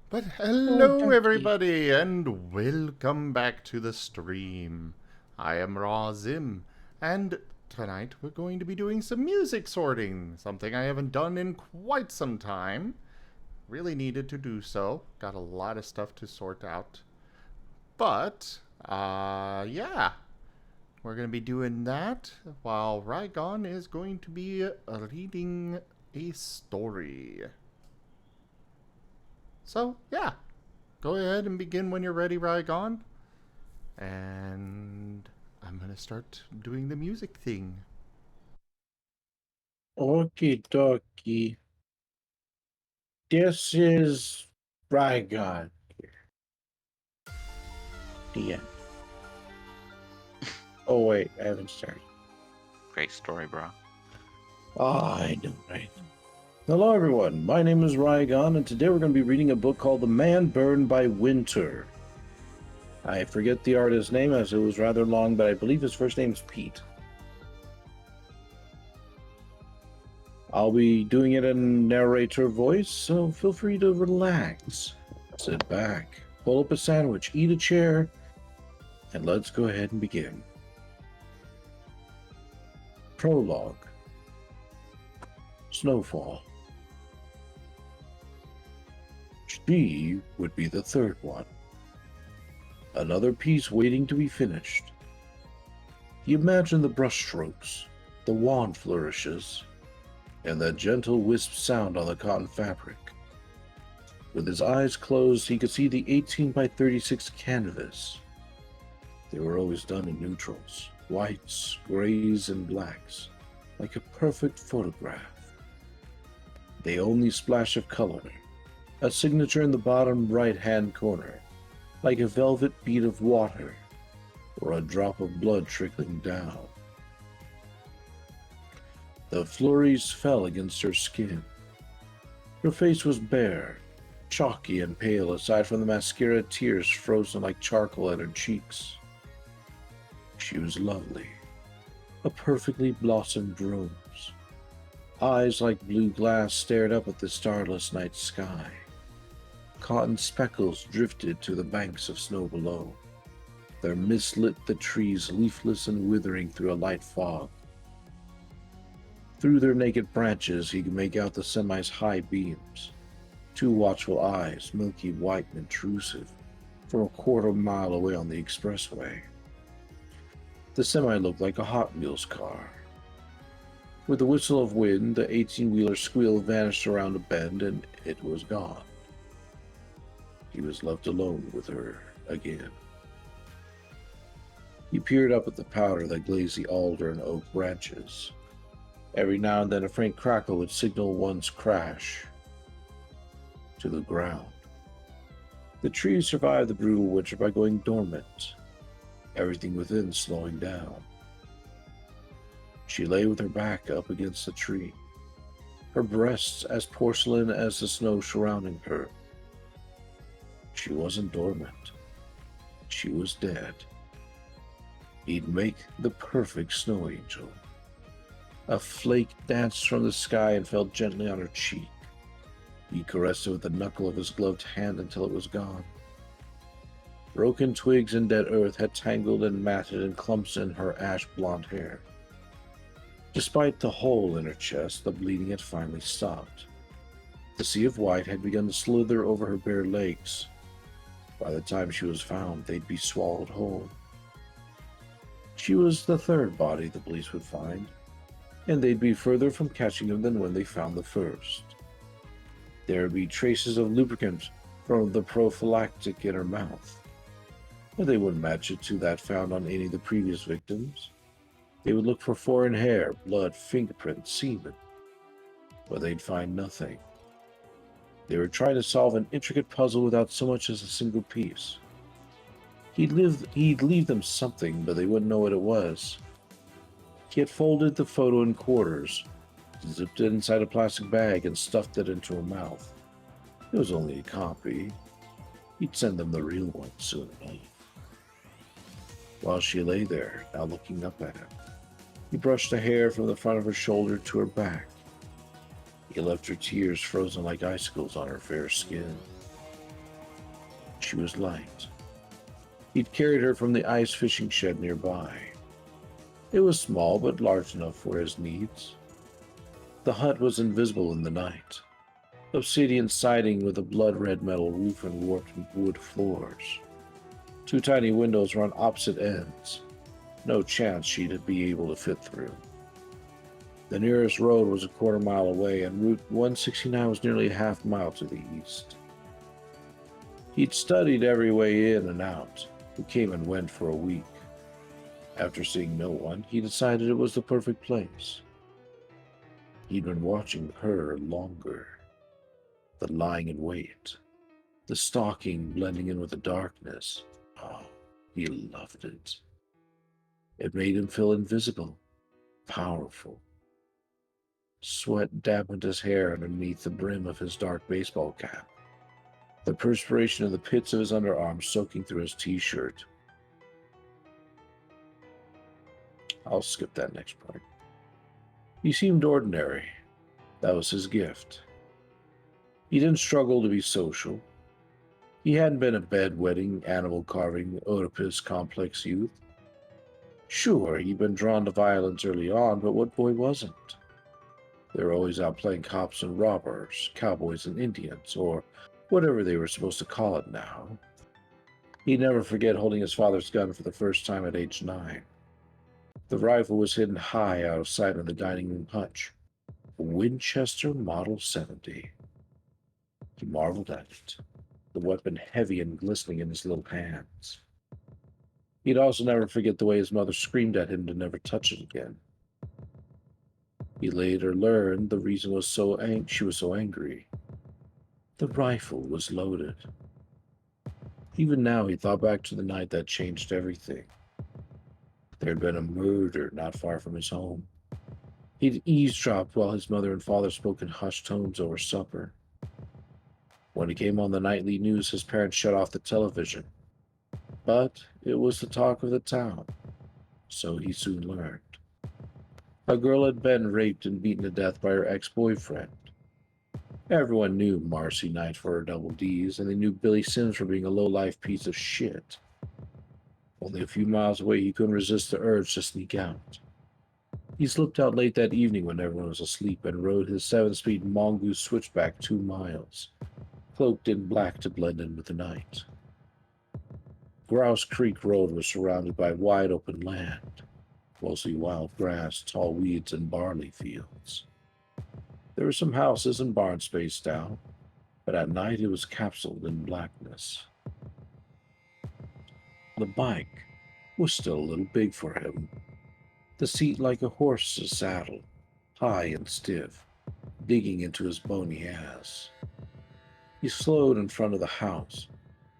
But Oh, hello, donkey. everybody, and welcome back to the stream. I am Raw Zim, and tonight we're going to be doing some music sorting, something I haven't done in quite some time. Really needed to do so. Got a lot of stuff to sort out. But, yeah, we're going to be doing that while Rygone is going to be reading a story. So, yeah, go ahead and begin when you're ready, Rygone. And I'm gonna start doing the music thing. Okie dokie. This is Rygone. The end. Oh, wait, I haven't started. Great story, bro. I know, right? Hello, everyone. My name is Rygone, and today we're going to be reading a book called The Man Burned by Winter. I forget the artist's name as it was rather long, but I believe his first name is Pete. I'll be doing it in narrator voice, so feel free to relax. Sit back, pull up a sandwich, eat a chair, and let's go ahead and begin. Prologue. Snowfall. She would be the third one. Another piece waiting to be finished. He imagined the brushstrokes, the wand flourishes, and that gentle wisp sound on the cotton fabric. With his eyes closed, he could see the 18 by 36 canvas. They were always done in neutrals, whites, grays, and blacks, like a perfect photograph. The only splash of color, a signature in the bottom right-hand corner, like a velvet bead of water, or a drop of blood trickling down. The flurries fell against her skin. Her face was bare, chalky and pale aside from the mascara tears frozen like charcoal at her cheeks. She was lovely, a perfectly blossomed rose. Eyes like blue glass stared up at the starless night sky. Cotton speckles drifted to the banks of snow below. Their mist lit the trees leafless and withering through a light fog. Through their naked branches he could make out the semi's high beams. Two watchful eyes, milky white and intrusive, from a quarter mile away on the expressway. The semi looked like a Hot Wheels car. With the whistle of wind, the 18-wheeler squeal vanished around a bend and it was gone. He was left alone with her again. He peered up at the powder that glazed the alder and oak branches. Every now and then a faint crackle would signal one's crash to the ground. The trees survived the brutal winter by going dormant, everything within slowing down. She lay with her back up against the tree, her breasts as porcelain as the snow surrounding her. She wasn't dormant. She was dead. He'd make the perfect snow angel. A flake danced from the sky and fell gently on her cheek. He caressed it with the knuckle of his gloved hand until it was gone. Broken twigs and dead earth had tangled and matted in clumps in her ash-blonde hair. Despite the hole in her chest, the bleeding had finally stopped. The sea of white had begun to slither over her bare legs. By the time she was found, they'd be swallowed whole. She was the third body the police would find, and they'd be further from catching him than when they found the first. There would be traces of lubricant from the prophylactic in her mouth, but they wouldn't match it to that found on any of the previous victims. They would look for foreign hair, blood, fingerprints, semen, but they'd find nothing. They were trying to solve an intricate puzzle without so much as a single piece. He'd leave them something, but they wouldn't know what it was. He had folded the photo in quarters, zipped it inside a plastic bag, and stuffed it into her mouth. It was only a copy. He'd send them the real one soon enough. While she lay there, now looking up at him, he brushed the hair from the front of her shoulder to her back. He left her tears frozen like icicles on her fair skin. she was light. He'd carried her from the ice fishing shed nearby. It was small, but large enough for his needs. The hut was invisible in the night. Obsidian siding with a blood-red metal roof and warped wood floors. 2 tiny windows were on opposite ends. No chance she'd be able to fit through. The nearest road was a quarter-mile away, and Route 169 was nearly a half-mile to the east. He'd studied every way in and out, who came and went for a week. After seeing no one, he decided it was the perfect place. He'd been watching her longer. The lying in wait, the stalking blending in with the darkness. Oh, he loved it. It made him feel invisible, powerful. Sweat dampened his hair underneath the brim of his dark baseball cap, the perspiration in the pits of his underarms soaking through his t-shirt. I'll skip that next part. He seemed ordinary. That was his gift. He didn't struggle to be social. He hadn't been a bedwetting, animal-carving, Oedipus complex youth. Sure, he'd been drawn to violence early on, but what boy wasn't? They were always out playing cops and robbers, cowboys and Indians, or whatever they were supposed to call it now. He'd never forget holding his father's gun for the first time at age 9. The rifle was hidden high out of sight on the dining room hutch. A Winchester Model 70. He marveled at it, the weapon heavy and glistening in his little hands. He'd also never forget the way his mother screamed at him to never touch it again. He later learned the reason was she was so angry. The rifle was loaded. Even now, he thought back to the night that changed everything. There had been a murder not far from his home. He'd eavesdropped while his mother and father spoke in hushed tones over supper. When it came on the nightly news, his parents shut off the television. But it was the talk of the town, so he soon learned. A girl had been raped and beaten to death by her ex-boyfriend. Everyone knew Marcy Knight for her double Ds, and they knew Billy Sims for being a low-life piece of shit. Only a few miles away, he couldn't resist the urge to sneak out. He slipped out late that evening when everyone was asleep and rode his 7-speed mongoose switchback 2 miles, cloaked in black to blend in with the night. Grouse Creek Road was surrounded by wide open land, mostly wild grass, tall weeds, and barley fields. There were some houses and barns spaced out, but at night it was capsuled in blackness. The bike was still a little big for him. The seat like a horse's saddle, high and stiff, digging into his bony ass. He slowed in front of the house,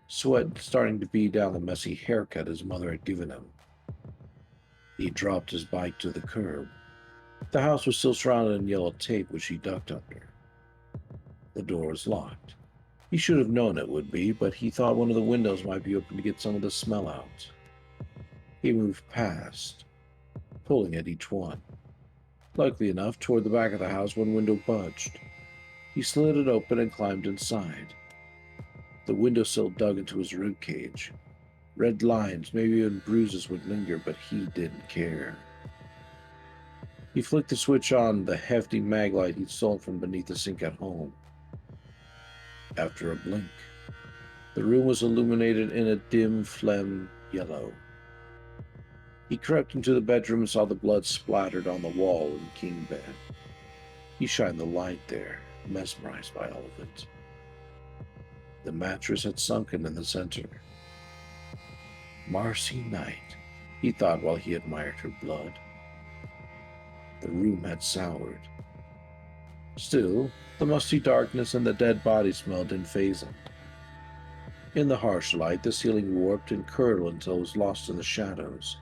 sweat starting to bead down the messy haircut his mother had given him. He dropped his bike to the curb. The house was still surrounded in yellow tape, which he ducked under. The door was locked. He should have known it would be, but he thought one of the windows might be open to get some of the smell out. He moved past, pulling at each one. Luckily enough, toward the back of the house, one window budged. He slid it open and climbed inside. The windowsill dug into his ribcage. Red lines, maybe even bruises would linger, but he didn't care. He flicked the switch on the hefty mag light he'd stolen from beneath the sink at home. After a blink, the room was illuminated in a dim phlegm yellow. He crept into the bedroom and saw the blood splattered on the wall in the king bed. He shined the light there, mesmerized by all of it. The mattress had sunken in the center. Marcy Knight, he thought while he admired her blood. The room had soured. Still, the musty darkness and the dead body smell didn't faze him. In the harsh light, the ceiling warped and curdled until it was lost in the shadows.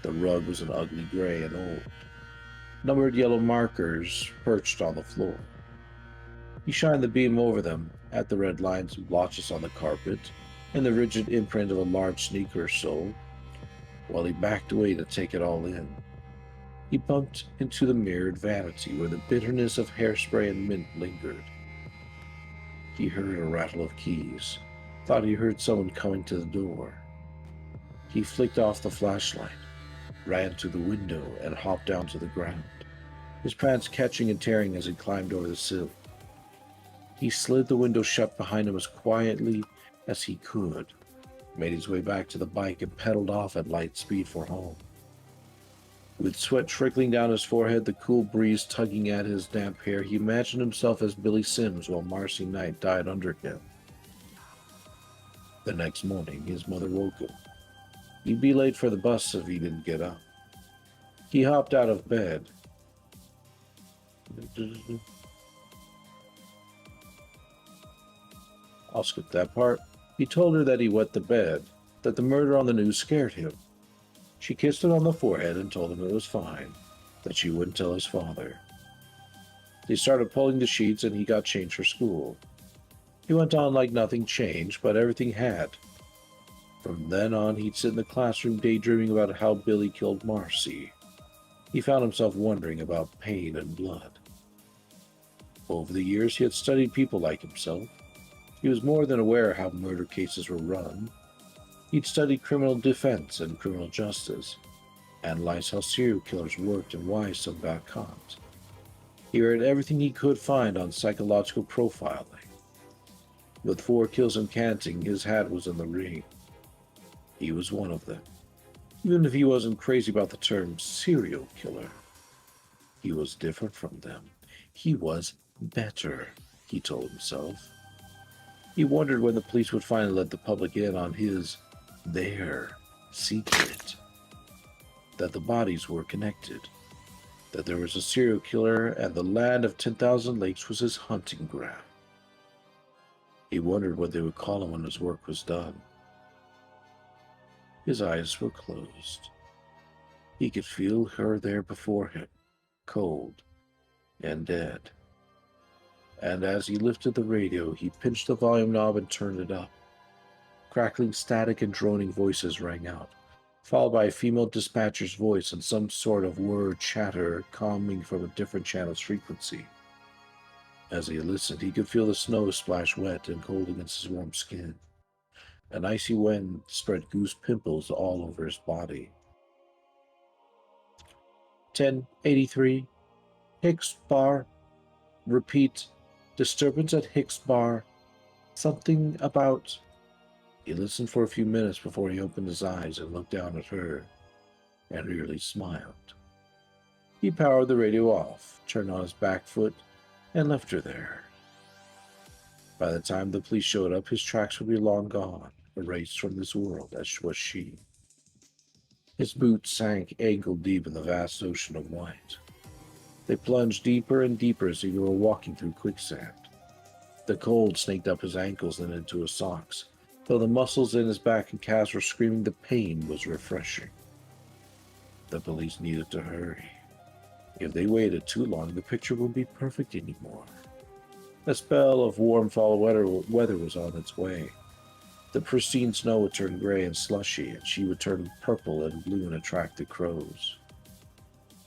The rug was an ugly gray and old. Numbered yellow markers perched on the floor. He shined the beam over them, at the red lines and blotches on the carpet, and the rigid imprint of a large sneaker sole, while he backed away to take it all in. He bumped into the mirrored vanity where the bitterness of hairspray and mint lingered. He heard a rattle of keys. thought he heard someone coming to the door. He flicked off the flashlight, ran to the window, and hopped down to the ground, his pants catching and tearing as he climbed over the sill. He slid the window shut behind him as quietly as he could, made his way back to the bike, and pedaled off at light speed for home. With sweat trickling down his forehead, the cool breeze tugging at his damp hair, he imagined himself as Billy Sims while Marcy Knight died under him. The next morning, his mother woke him. He'd be late for the bus if he didn't get up. He hopped out of bed. I'll skip that part. He told her that he wet the bed, that the murder on the news scared him. She kissed him on the forehead and told him it was fine, that she wouldn't tell his father. They started pulling the sheets and he got changed for school. He went on like nothing changed, but everything had. From then on, he'd sit in the classroom daydreaming about how Billy killed Marcy. He found himself wondering about pain and blood. Over the years, he had studied people like himself. He was more than aware how murder cases were run. He'd studied criminal defense and criminal justice, analyzed how serial killers worked and why some got caught. He read everything he could find on psychological profiling. With 4 kills and counting, his hat was in the ring. He was one of them. Even if he wasn't crazy about the term serial killer, he was different from them. He was better, he told himself. He wondered when the police would finally let the public in on their secret. That the bodies were connected. That there was a serial killer and the land of 10,000 lakes was his hunting ground. He wondered what they would call him when his work was done. His eyes were closed. He could feel her there before him, cold and dead. And as he lifted the radio, he pinched the volume knob and turned it up. Crackling static and droning voices rang out, followed by a female dispatcher's voice and some sort of word chatter coming from a different channel's frequency. As he listened, he could feel the snow splash wet and cold against his warm skin. An icy wind spread goose pimples all over his body. 1083, Hicks Bar. Repeat, disturbance at Hicks Bar. Something about... He listened for a few minutes before he opened his eyes and looked down at her, and really smiled. He powered the radio off, turned on his back foot, and left her there. By the time the police showed up, his tracks would be long gone, erased from this world, as was she. His boots sank ankle-deep in the vast ocean of white. They plunged deeper and deeper as if he were walking through quicksand. The cold snaked up his ankles and into his socks, though the muscles in his back and calves were screaming the pain was refreshing. The police needed to hurry. If they waited too long, the picture wouldn't be perfect anymore. A spell of warm fall weather was on its way. The pristine snow would turn gray and slushy, and she would turn purple and blue and attract the crows.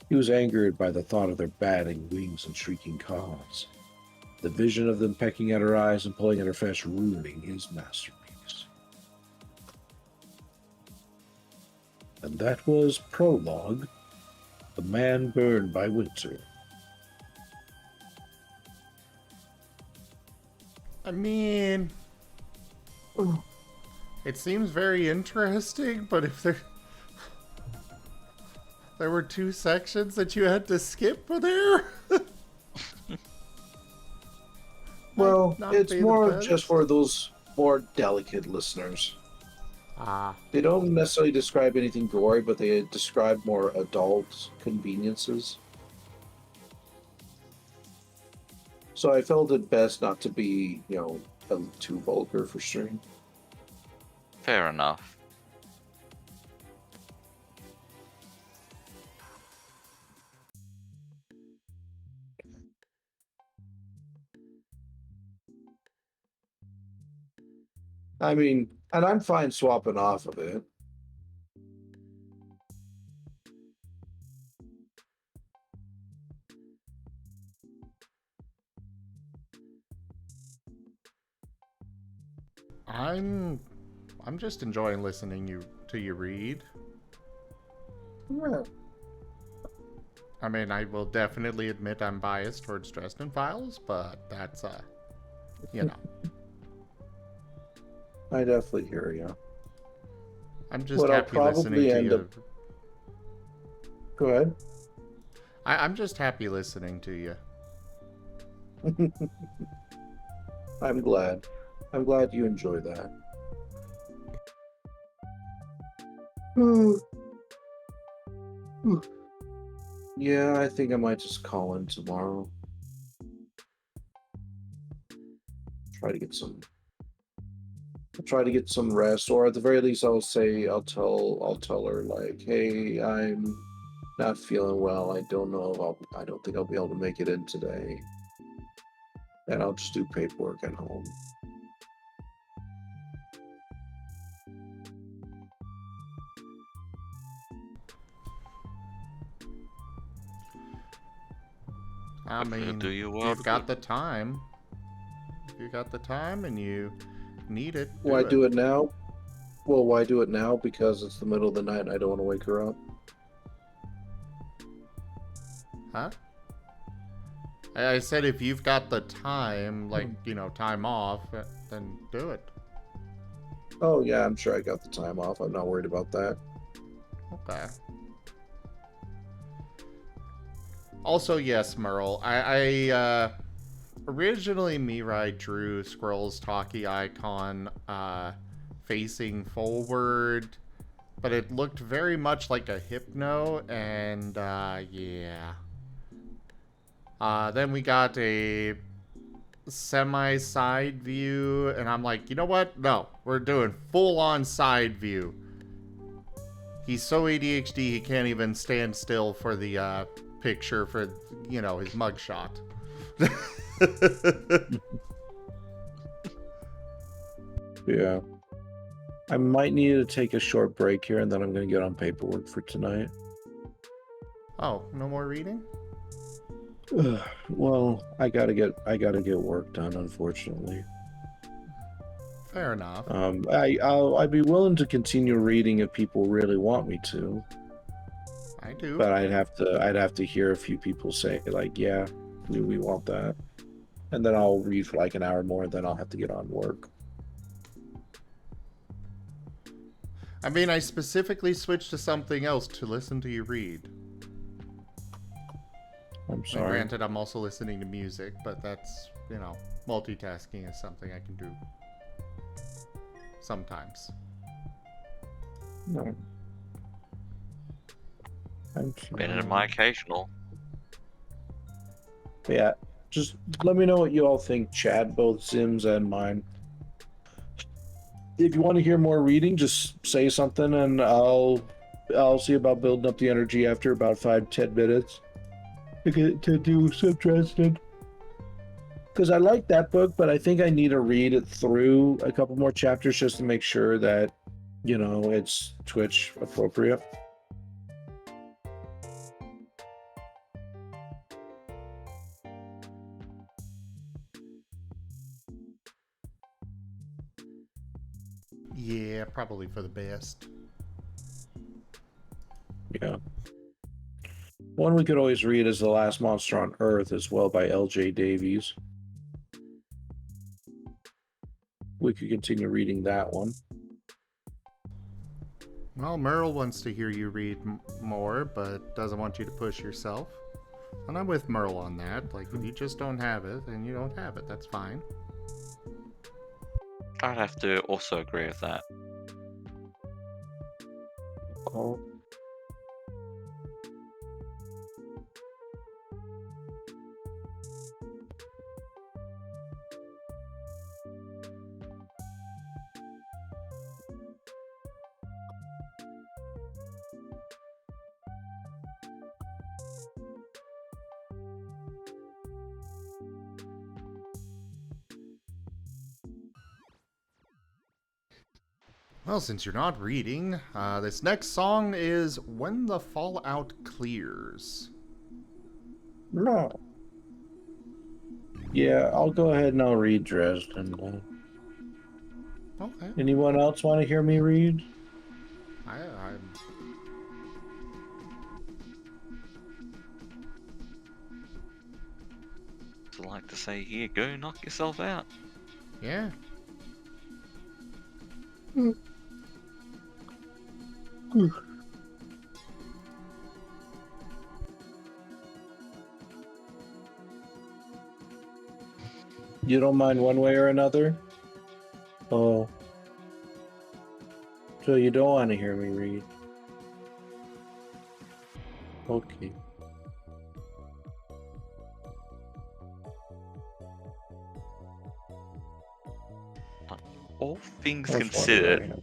He was angered by the thought of their batting wings and shrieking calls. The vision of them pecking at her eyes and pulling at her flesh ruining his masterpiece. And that was Prologue, The Man Burned by Winter. I mean, it seems very interesting, but if there were 2 sections that you had to skip there. Well, not it's be the more best. just for those more delicate listeners. Ah, They don't necessarily describe anything gory, but they describe more adult conveniences. So I felt it best not to be, too vulgar for stream. Fair enough. I mean, and I'm fine swapping off of it. I'm just enjoying listening to you read. Yeah. I mean, I will definitely admit I'm biased towards Dresden Files, but that's you know, I definitely hear you. I'm just What I'll happy listening probably to end up. you. Go ahead. I'm just happy listening to you. I'm glad. I'm glad you enjoy that. Yeah, I think I might just call in tomorrow. Try to get some. I'll try to get some rest, or at the very least, I'll tell her like, hey, I'm not feeling well. I don't think I'll be able to make it in today, and I'll just do paperwork at home. I If you do mean, your if world you've got good. the time, if you got the time and you need it, Why do it. do it now? Well, why do it now? Because it's the middle of the night and I don't want to wake her up. Huh? I said if you've got the time, like, time off, then do it. Oh, yeah, I'm sure I got the time off. I'm not worried about that. Okay. Also, yes, Merle. I originally Mirai drew Squirrel's talkie icon facing forward, but it looked very much like a hypno, and yeah. Then we got a semi side view, and I'm like, you know what? No, we're doing full on side view. He's so ADHD he can't even stand still for the picture for his mugshot. Yeah. I might need to take a short break here, and then I'm going to get on paperwork for tonight. Oh, no more reading? Well, I gotta get work done, unfortunately. Fair enough. I'd be willing to continue reading if people really want me to, I do. but I'd have to hear a few people say like, yeah, we want that, and then I'll read for like an hour more, and then I'll have to get on work. I mean, I specifically switched to something else to listen to you read. I'm And sorry. granted, I'm also listening to music, but that's, multitasking is something I can do sometimes. No. I'm Better than sorry. my occasional. But yeah, just let me know what you all think, Chad, both Zim's and mine. If you want to hear more reading, just say something, and I'll see about building up the energy after about 5-10 minutes to do some Dresden. Because I like that book, but I think I need to read it through a couple more chapters just to make sure that it's Twitch appropriate. Yeah, probably for the best. Yeah. One we could always read is The Last Monster on Earth as well by L.J. Davies. We could continue reading that one. Well, Merle wants to hear you read more, but doesn't want you to push yourself. And I'm with Merle on that. Like, if you just don't have it, then you don't have it. That's fine. I'd have to also agree with that. Oh. Well, since you're not reading, this next song is When the Fallout Clears. No. Yeah, I'll go ahead and I'll read Dresden. Okay. Anyone else want to hear me read? I'm. I'd like to say, here, go knock yourself out. Yeah. You don't mind one way or another? Oh. So you don't want to hear me read? Okay. All things I was wondering why I considered, have.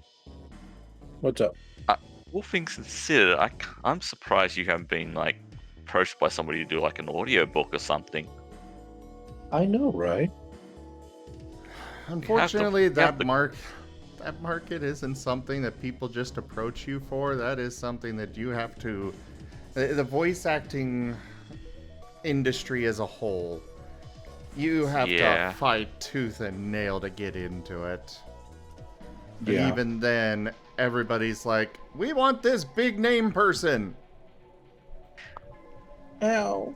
What's up? uh, all things considered, I'm surprised you haven't been like approached by somebody to do like an audio book or something. I know, right? Unfortunately, you have that market isn't something that people just approach you for. That is something that you have to. The voice acting industry as a whole, you have to Yeah, fight tooth and nail to get into it. And Yeah. even then, everybody's like, we want this big name person. Ow.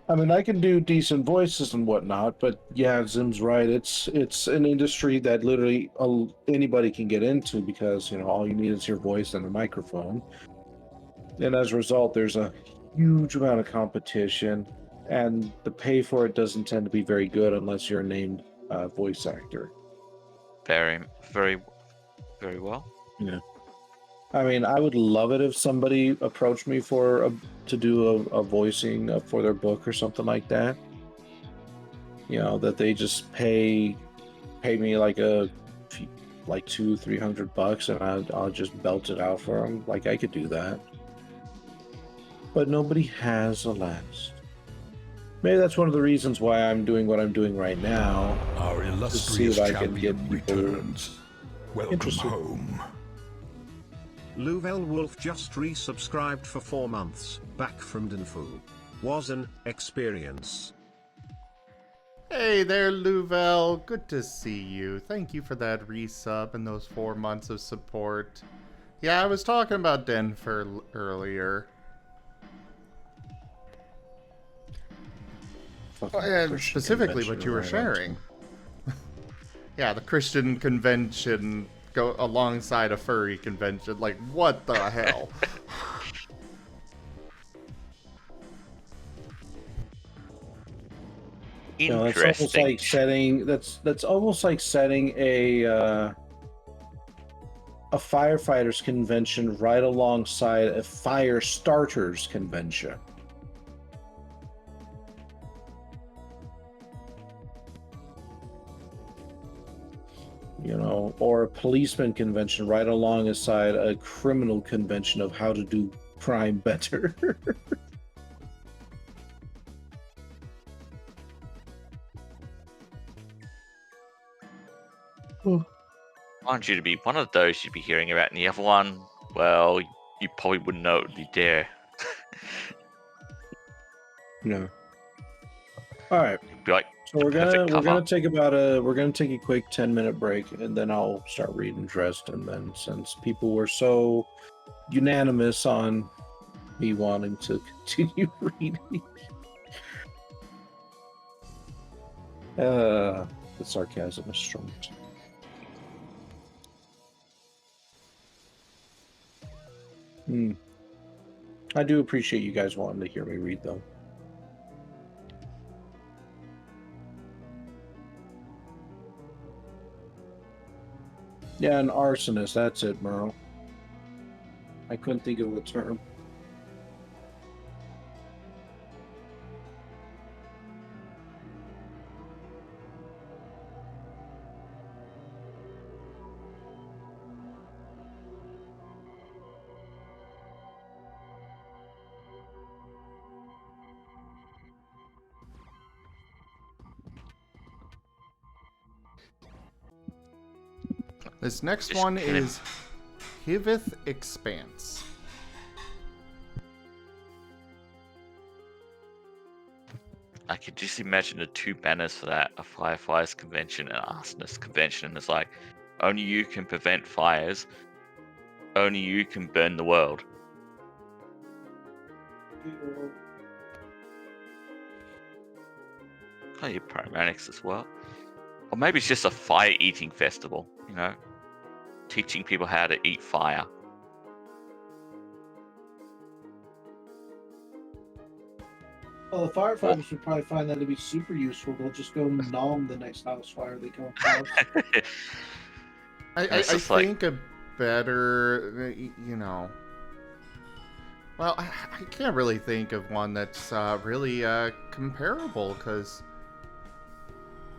I mean, I can do decent voices and whatnot, but yeah, Zim's right. It's an industry that literally anybody can get into because all you need is your voice and a microphone, and as a result, there's a huge amount of competition, and the pay for it doesn't tend to be very good unless you're a named voice actor. very, very, very well. Yeah. I mean, I would love it if somebody approached me to do a voicing for their book or something like that. That they just pay me like like $200-300 and I'll just belt it out for them. Like I could do that, but nobody has, alas. Maybe that's one of the reasons why I'm doing what I'm doing right now. Our To see if illustrious I can get champion people returns. Welcome interested. home. Louvel Wolf just resubscribed for 4 months, back from Dunfu. Was an experience. Hey there, Louvel. Good to see you. Thank you for that resub and those 4 months of support. Yeah, I was talking about Denver earlier. And Christian specifically convention what you were right on sharing. Yeah, the Christian convention go alongside a furry convention. Like, what the hell? That's almost Interesting. like setting that's almost like setting a firefighters convention right alongside a fire starters convention. Or a policeman convention right alongside a criminal convention of how to do crime better. I want you to be one of those you'd be hearing about, and the other one, well, you probably wouldn't know it would be there. No. All right. Be like, So the we're perfect gonna cover. take we're gonna take a quick 10-minute break, and then I'll start reading Dressed. And then, since people were so unanimous on me wanting to continue reading, the sarcasm is strong. I do appreciate you guys wanting to hear me read, though. Yeah, an arsonist, that's it, Merle. I couldn't think of the term. This next Just one kidding. is Hiveth Expanse. I could just imagine the two banners for that: a firefighters convention and an arsonist convention. And it's like, only you can prevent fires. Only you can burn the world. Oh, you paramedics as well. Or maybe it's just a fire eating festival, teaching people how to eat fire. Well, the firefighters would probably find that to be super useful. They'll just go nom the next house fire they come across. I It's just like, think a better, well, I can't really think of one that's really comparable, because,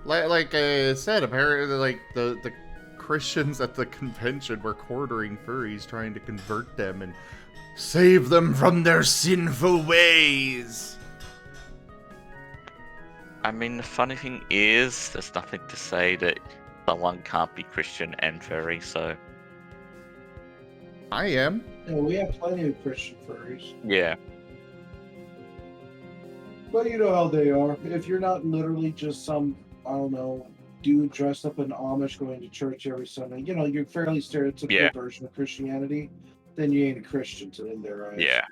like I said, apparently, like, the Christians at the convention were quartering furries, trying to convert them and save them from their sinful ways. I mean, the funny thing is, there's nothing to say that someone can't be Christian and furry, so I am. Yeah, we have plenty of Christian furries. yeah. But you know how they are. If you're not literally just some, I don't know, dude dressed up in Amish going to church every Sunday, you're fairly stereotypical Yeah. version of Christianity, then you ain't a Christian in their eyes. Yeah.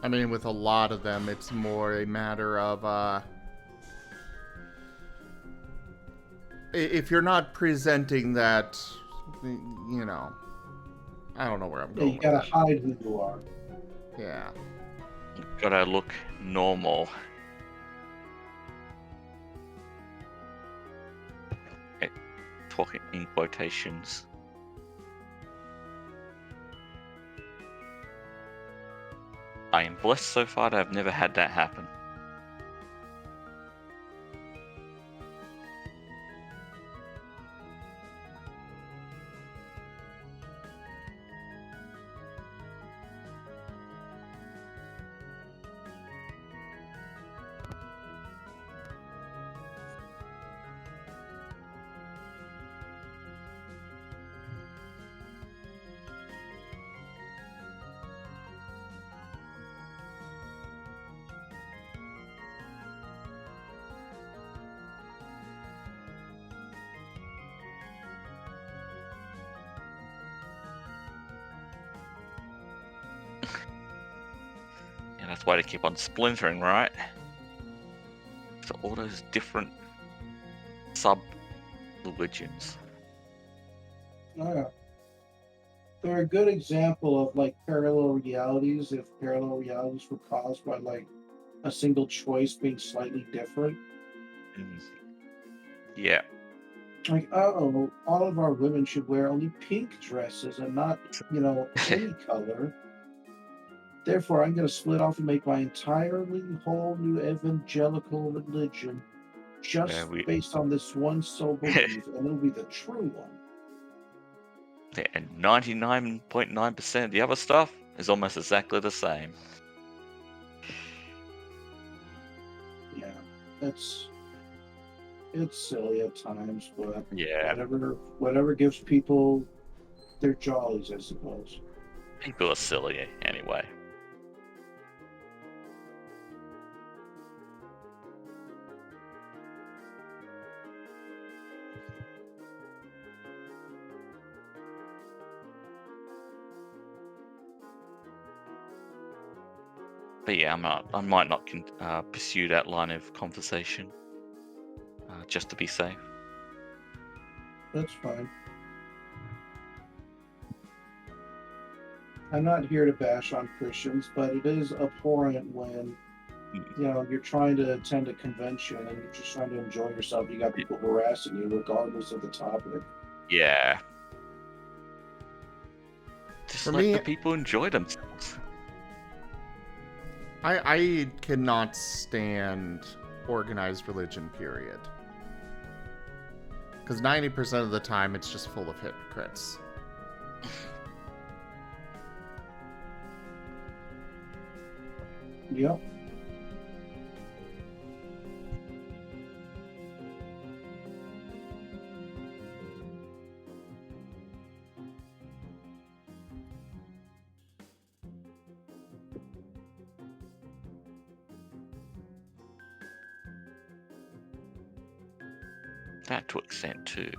I mean, with a lot of them, it's more a matter of, if you're not presenting that, I don't know where I'm Yeah, going you gotta with that. hide who you are. Yeah. Gotta look normal. Okay, talking in quotations. I am blessed so far that I've never had that happen. Yeah, that's why they keep on splintering, right? So all those different sub-religions. Oh, yeah. They're a good example of like parallel realities if parallel realities were caused by like a single choice being slightly different. Yeah. Like, oh, all of our women should wear only pink dresses and not, any color. Therefore, I'm going to split off and make my entirely whole new evangelical religion just Yeah, based on this one sole belief, and it'll be the true one. Yeah, and 99.9% of the other stuff is almost exactly the same. Yeah, it's silly at times, but Yeah. whatever gives people their jollies, I suppose. People are silly anyway. But yeah, I might not pursue that line of conversation, just to be safe. That's fine. I'm not here to bash on Christians, but it is abhorrent when you're trying to attend a convention and you're just trying to enjoy yourself. You got people harassing you regardless of the topic. Yeah. Just For let me- the people enjoy themselves. I cannot stand organized religion, period. Because 90% of the time, it's just full of hypocrites. Yep. that to extent too.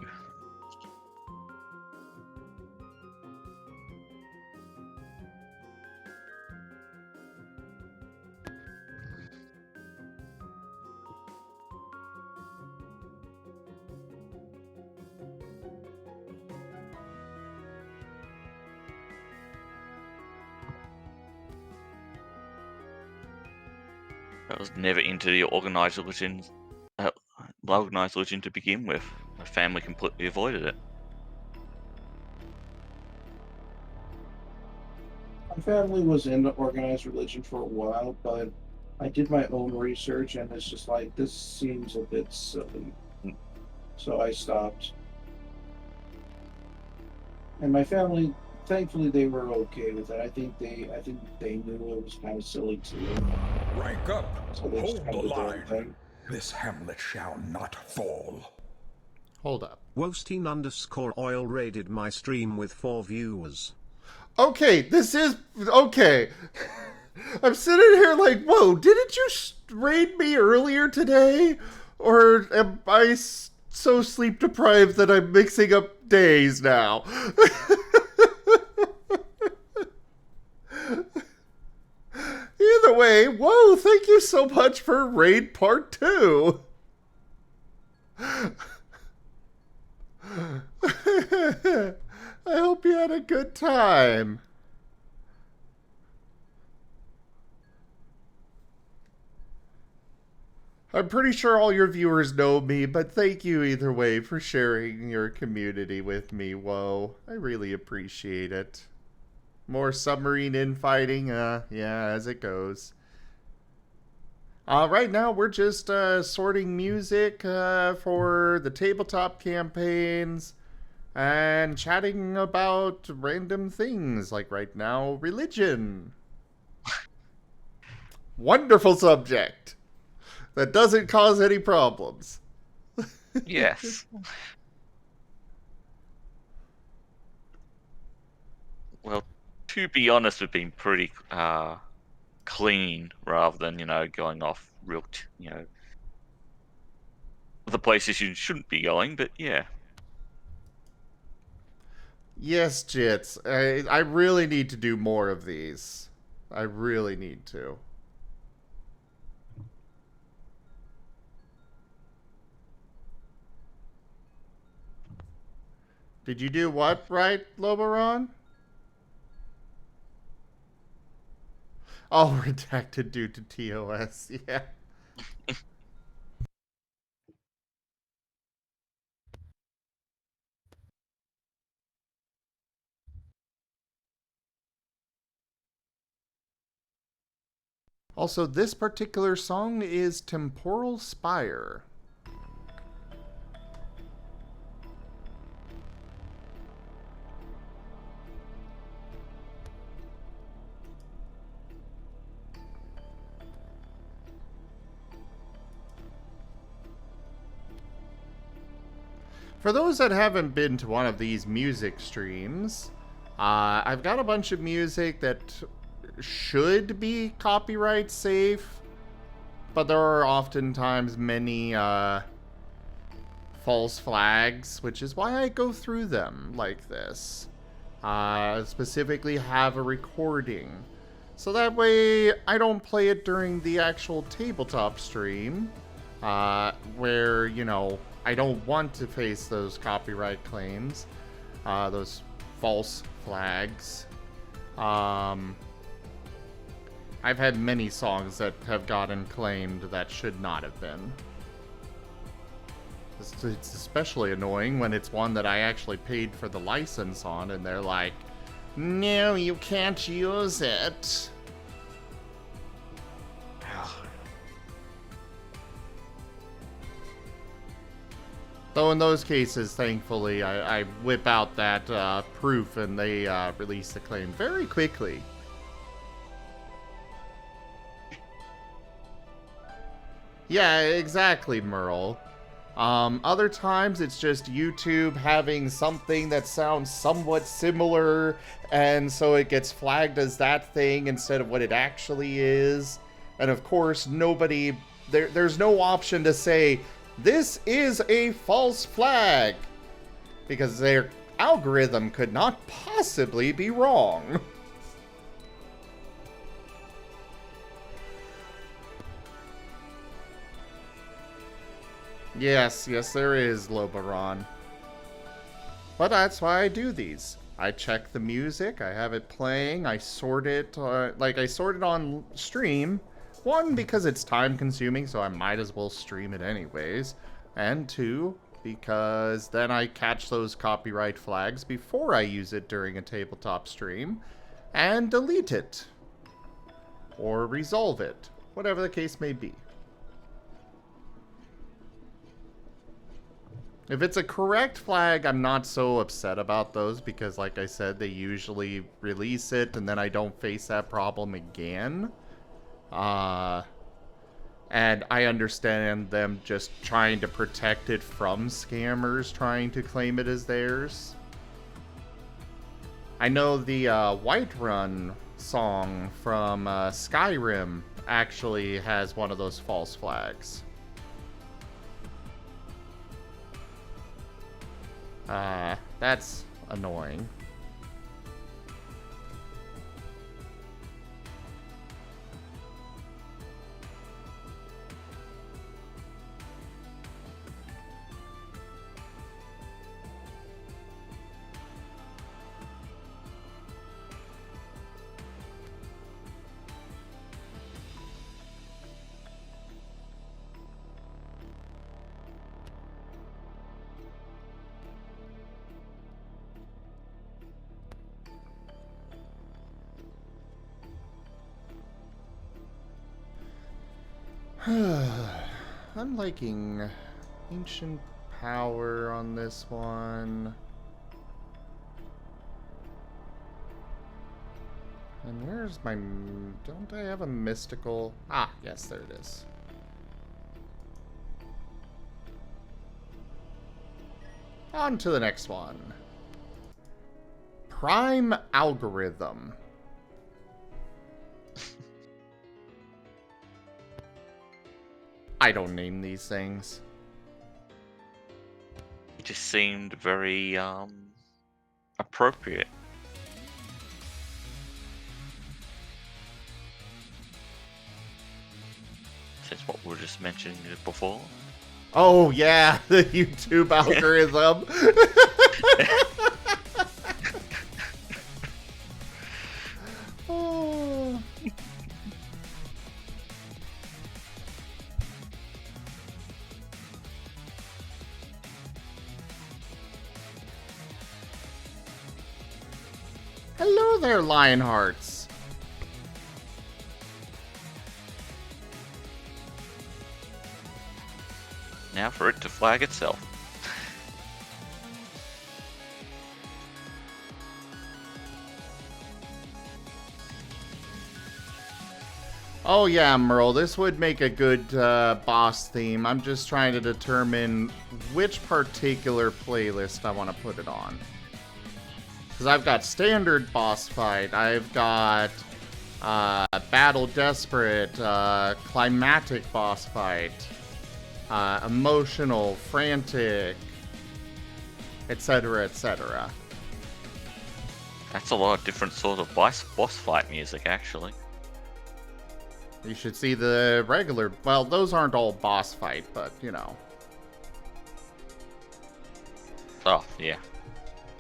I was never into the organized religion to begin with. My family completely avoided it. My family was into organized religion for a while, but I did my own research, and it's just like, this seems a bit silly. So I stopped. And my family, thankfully, they were okay with it. I think they knew it was kind of silly too. Rank up. So they just Hold kind the of did their own line. thing. This hamlet shall not fall. Hold up. Wosteen_oil raided my stream with 4 viewers. Okay, this is... Okay. I'm sitting here like, whoa, didn't you raid me earlier today? Or am I so sleep deprived that I'm mixing up days now? Either way, whoa, thank you so much for raid part 2. I hope you had a good time. I'm pretty sure all your viewers know me, but thank you either way for sharing your community with me. Whoa, I really appreciate it. More submarine infighting, yeah, as it goes. Right now, we're just sorting music for the tabletop campaigns and chatting about random things, like right now, religion. Wonderful subject that doesn't cause any problems. Yes. Well, to be honest, we've been pretty clean rather than, going off real, the places you shouldn't be going, but yeah. Yes, Jits. I really need to do more of these. I really need to. Did you do what right, Loboron? Oh, redacted due to TOS, yeah. Also, this particular song is Temporal Spire. For those that haven't been to one of these music streams, I've got a bunch of music that should be copyright safe, but there are oftentimes many false flags, which is why I go through them like this. Specifically have a recording. So that way I don't play it during the actual tabletop stream, where, I don't want to face those copyright claims, those false flags. I've had many songs that have gotten claimed that should not have been. It's especially annoying when it's one that I actually paid for the license on, and they're like, no, you can't use it. Though in those cases, thankfully, I whip out that proof and they release the claim very quickly. Yeah, exactly, Merle. Other times it's just YouTube having something that sounds somewhat similar, and so it gets flagged as that thing instead of what it actually is. And of course, there's no option to say, This is a false flag because their algorithm could not possibly be wrong. Yes, there is, Lobaron. But that's why I do these. I check the music, I have it playing, I sort it, I sort it on stream. One, because it's time consuming, so I might as well stream it anyways. And two, because then I catch those copyright flags before I use it during a tabletop stream, and delete it. Or resolve it. Whatever the case may be. If it's a correct flag, I'm not so upset about those because, like I said, they usually release it and then I don't face that problem again. And I understand them just trying to protect it from scammers trying to claim it as theirs. I know the Whiterun song from Skyrim actually has one of those false flags. That's annoying. I'm liking Ancient Power on this one. And where's my... Don't I have a mystical... Ah, yes, there it is. On to the next one. Prime Algorithm. I don't name these things. It just seemed very appropriate. Since what we were just mentioning before. Oh yeah, the YouTube algorithm. Oh. Hello there, Lionhearts. Now for it to flag itself. Oh yeah, Merle, this would make a good boss theme. I'm just trying to determine which particular playlist I want to put it on. Because I've got standard boss fight, I've got battle desperate, climatic boss fight, emotional, frantic, etc., etc. That's a lot of different sort of boss fight music, actually. You should see the regular... Well, those aren't all boss fight, but, you know. Oh, yeah.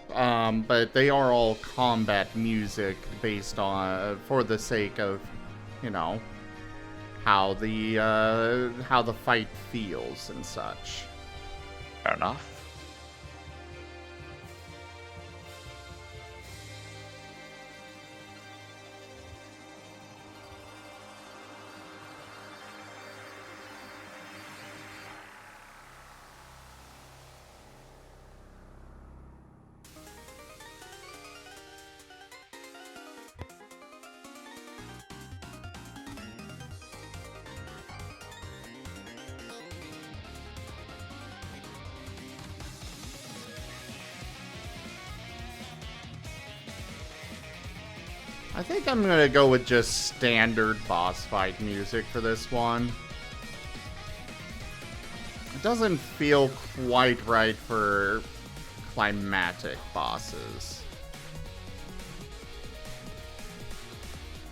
But they are all combat music based on... for the sake of, you know, how the fight feels and such. Fair enough. I think I'm gonna go with just standard boss fight music for this one. doesn't feel quite right for climatic bosses.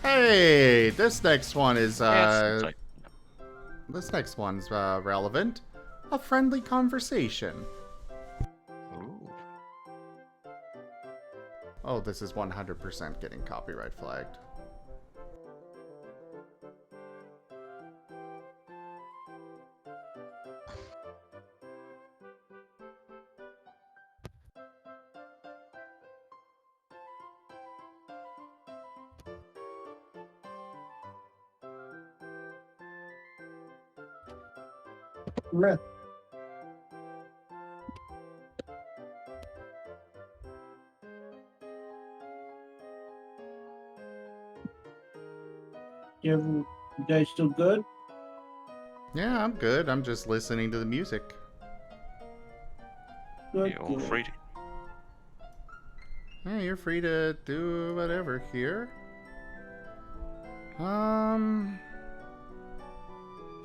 Hey, this next one is this next one's relevant. A friendly conversation. Ooh. Oh, this is 100% getting copyright flagged. Red. You guys still good? Yeah, I'm good. I'm just listening to the music. Good. You're all good. free to... Yeah, you're free to do whatever here.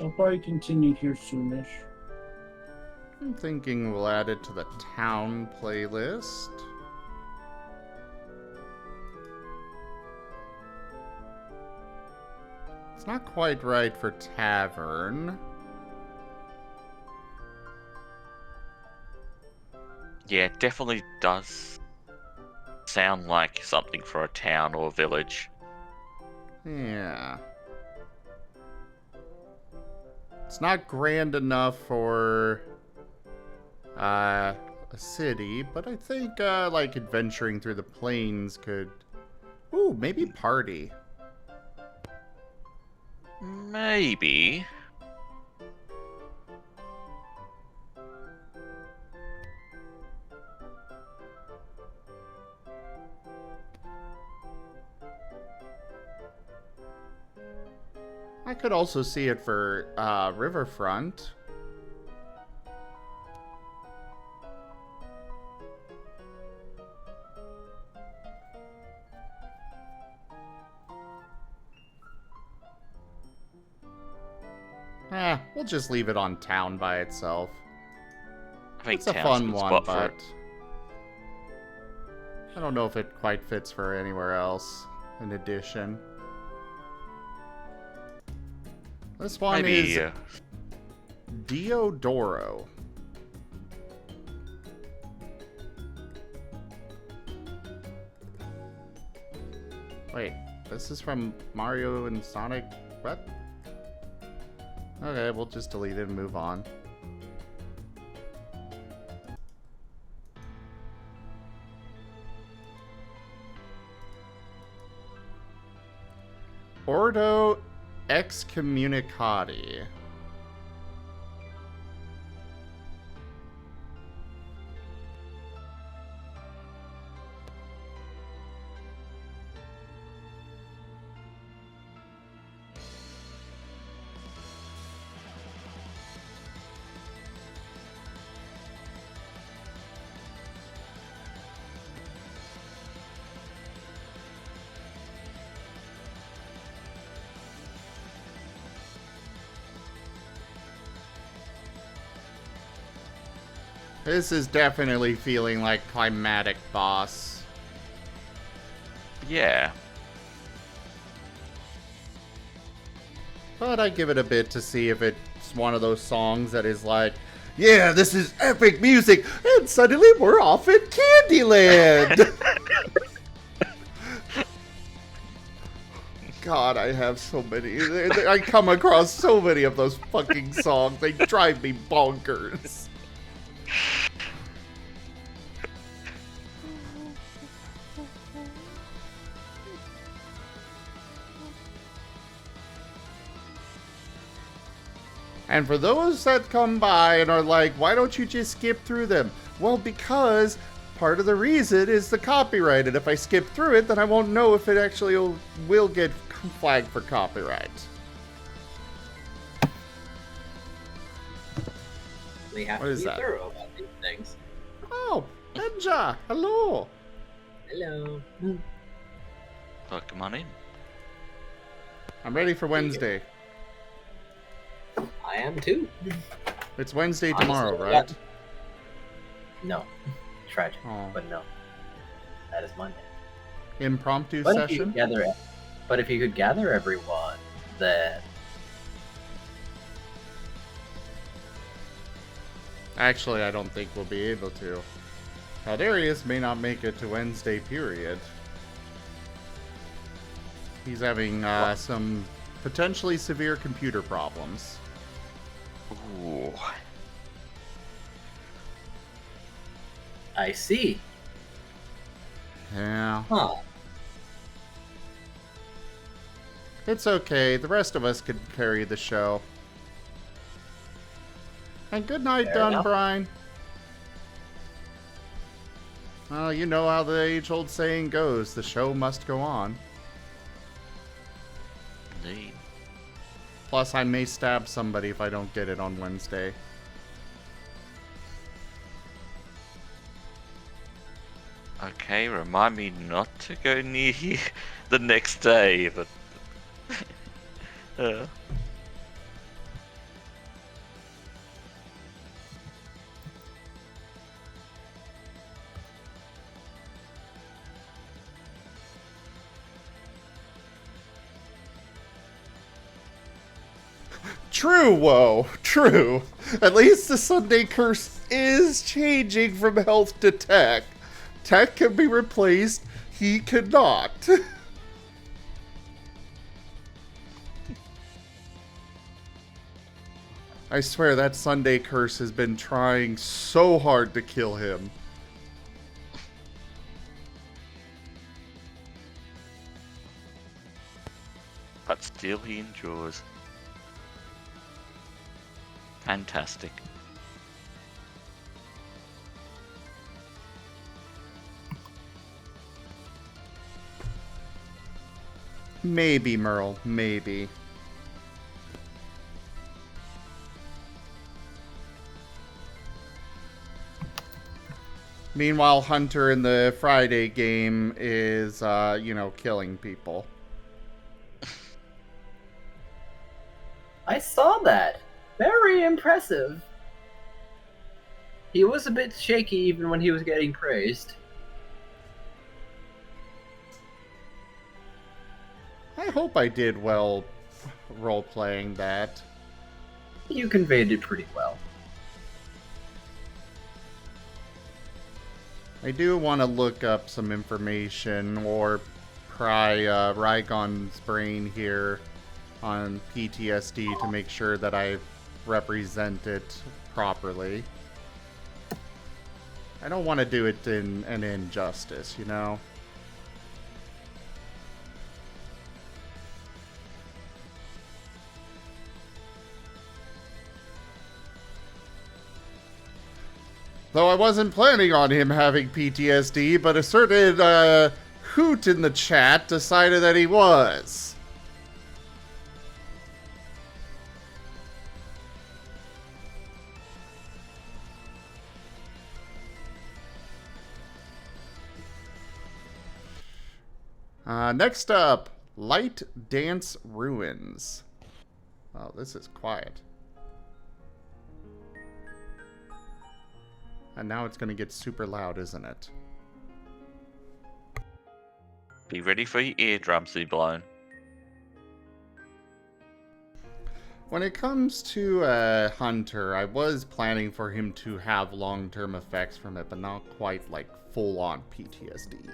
I'll probably continue here soonish. I'm thinking we'll add it to the town playlist. It's not quite right for tavern. Yeah, it definitely does sound like something for a town or a village. Yeah. It's not grand enough for a city, but I think like adventuring through the plains could... Ooh, maybe party. Maybe. I could also see it for Riverfront. We'll just leave it on town by itself. I think It's a town's fun good one, spot for but it. I don't know if it quite fits for anywhere else in addition. This one Maybe is Diodoro. Wait, this is from Mario and Sonic? What? Okay, we'll just delete it and move on. Ordo Excommunicati. This is definitely feeling like climatic boss. Yeah. But I give it a bit to see if it's one of those songs that is like, yeah, this is epic music, and suddenly we're off in Candyland! God, I have so many. I come across so many of those fucking songs. They drive me bonkers. And for those that come by and are like, why don't you just skip through them? Well, because part of the reason is the copyright, and if I skip through it, then I won't know if it actually will get flagged for copyright. We have What to is be that? thorough about these things. Oh, Benja, hello. Hello. Oh, come on in. I'm ready for Wednesday. I am too. It's Wednesday Honestly, tomorrow, yeah. right? No. Tragic. Oh. But no. That is Monday. Impromptu But if you session? could gather, but if you could gather everyone, then Actually, I don't think we'll be able to. Caldarius may not make it to Wednesday period. He's having some potentially severe computer problems. Ooh. I see. Yeah. Huh. It's okay. The rest of us could carry the show. And good night, Fair enough. Dunbrine. Well, you know how the age-old saying goes. The show must go on. Indeed. Plus, I may stab somebody if I don't get it on Wednesday. Okay, remind me not to go near you the next day, but... True, whoa. True. At least the Sunday curse is changing from health to tech. Tech can be replaced. He cannot. I swear that Sunday curse has been trying so hard to kill him. But still he endures. Fantastic. Maybe, Merle. Maybe. Meanwhile, Hunter in the Friday game is, killing people. I saw that. Very impressive. He was a bit shaky even when he was getting praised. I hope I did well role-playing that. You conveyed it pretty well. I do want to look up some information or pry Rygone's brain here on PTSD to make sure that I represent it properly. I don't want to do it in an injustice, you know? Though I wasn't planning on him having PTSD, but a certain hoot in the chat decided that he was. Next up, Light Dance Ruins. Oh, this is quiet. And now it's going to get super loud, isn't it? Be ready for your eardrums to be blown. When it comes to Hunter, I was planning for him to have long-term effects from it, but not quite like full-on PTSD.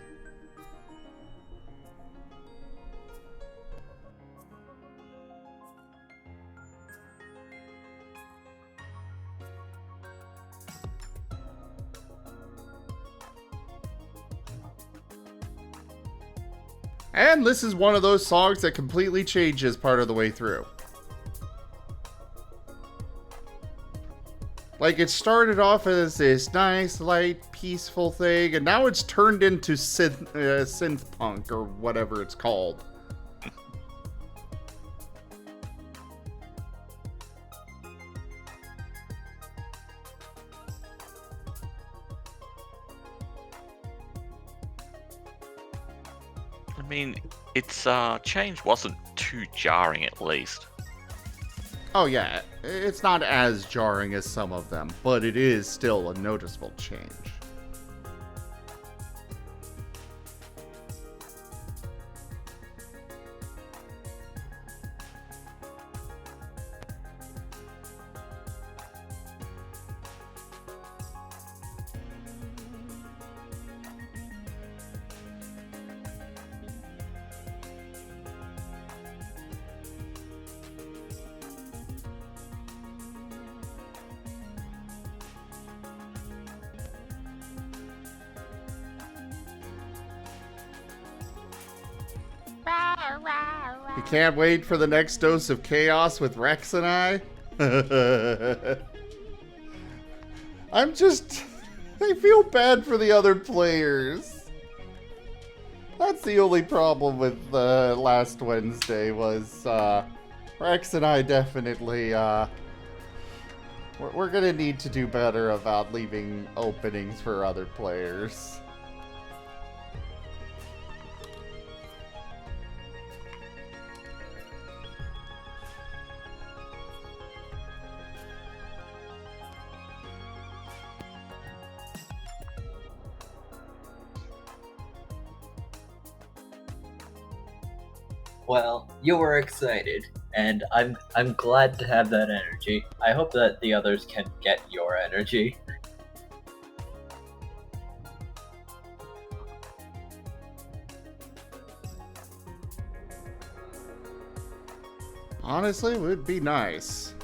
And this is one of those songs that completely changes part of the way through. Like, it started off as this nice, light, peaceful thing, and now it's turned into synth punk, or whatever it's called. I mean, its change wasn't too jarring, at least. Oh yeah, it's not as jarring as some of them, but it is still a noticeable change. You can't wait for the next dose of chaos with Rex and I? I'm just... I feel bad for the other players. That's the only problem with last Wednesday was Rex and I definitely... we're gonna need to do better about leaving openings for other players. Well, you were excited, and I'm glad to have that energy. I hope that the others can get your energy. Honestly, it would be nice.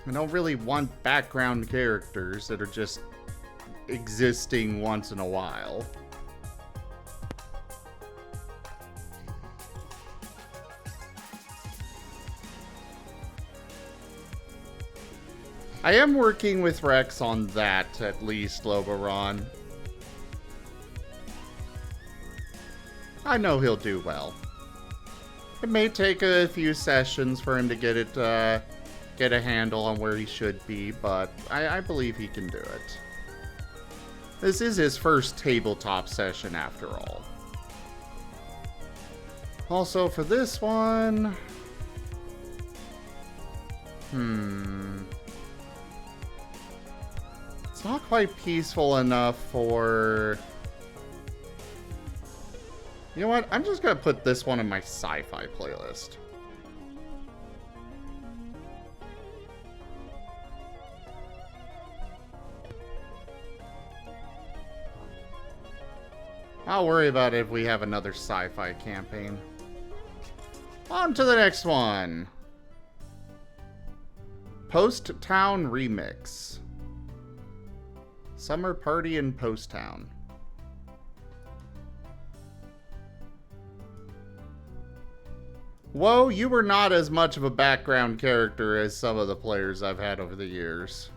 I don't really want background characters that are just existing once in a while. I am working with Rex on that, at least, Loboron. I know he'll do well. It may take a few sessions for him to get a handle on where he should be, but I believe he can do it. This is his first tabletop session, after all. Also, for this one... It's not quite peaceful enough for... You know what? I'm just gonna put this one in my sci-fi playlist. I'll worry about it if we have another sci-fi campaign. On to the next one. Post Town Remix. Summer Party in Post Town. Whoa, you were not as much of a background character as some of the players I've had over the years.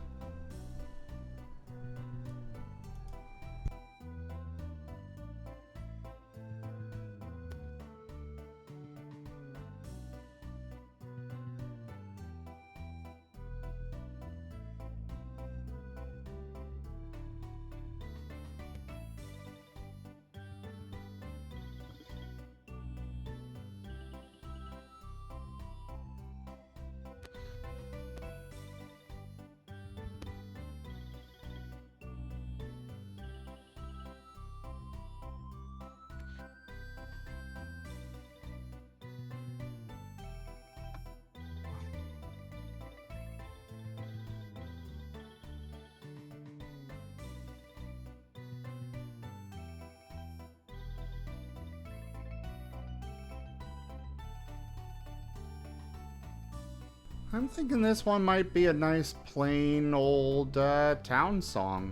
I'm thinking this one might be a nice plain old town song.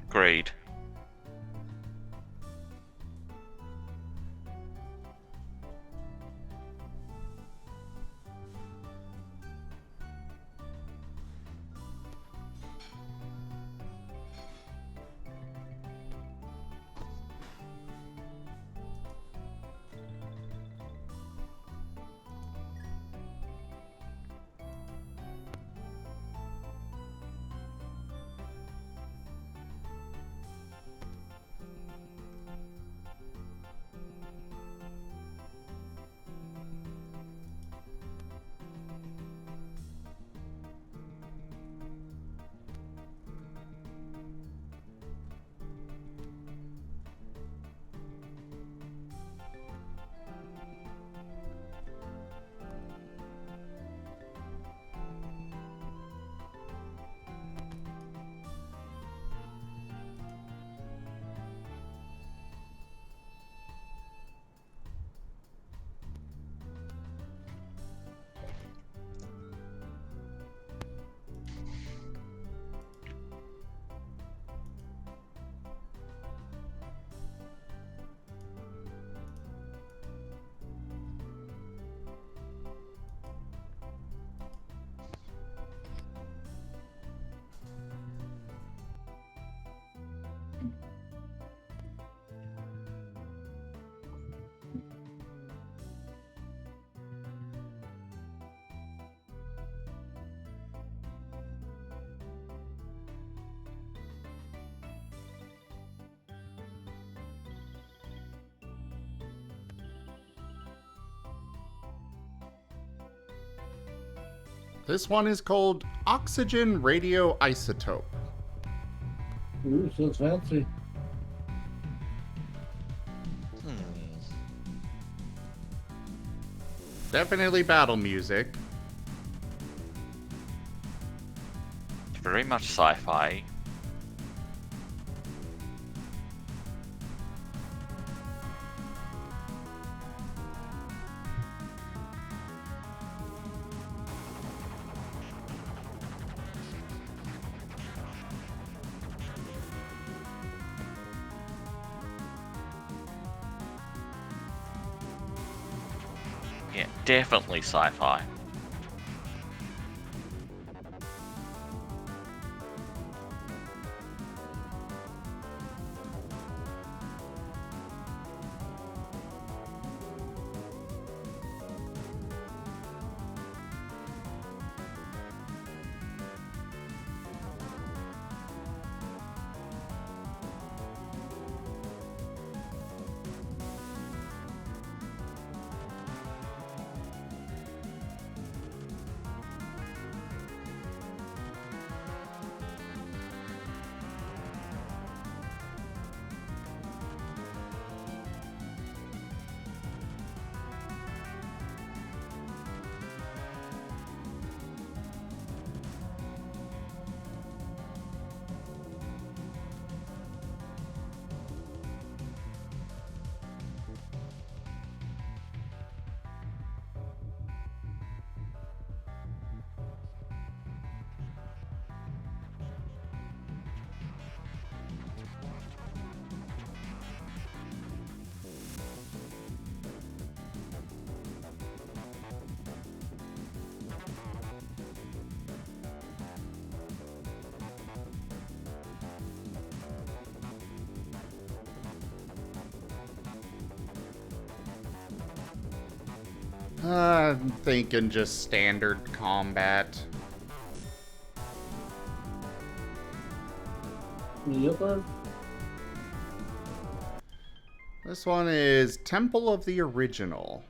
Agreed. This one is called Oxygen Radioisotope. Ooh, so fancy. Definitely battle music. Very much sci-fi. Yeah, definitely sci-fi. I'm thinking just standard combat. Yep. This one is Temple of the Original.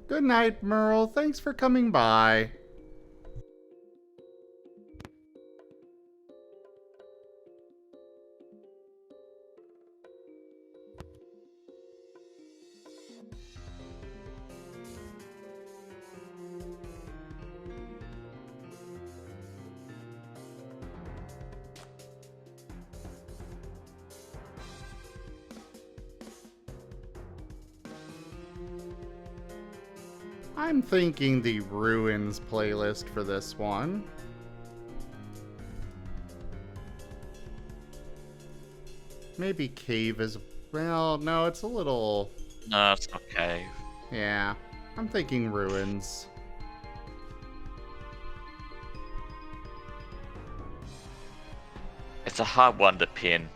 Good night, Merle. Thanks for coming by. I'm thinking the Ruins playlist for this one. Maybe Cave is... Well, no, it's a little... No, it's not cave. Yeah. I'm thinking ruins. It's a hard one to pin.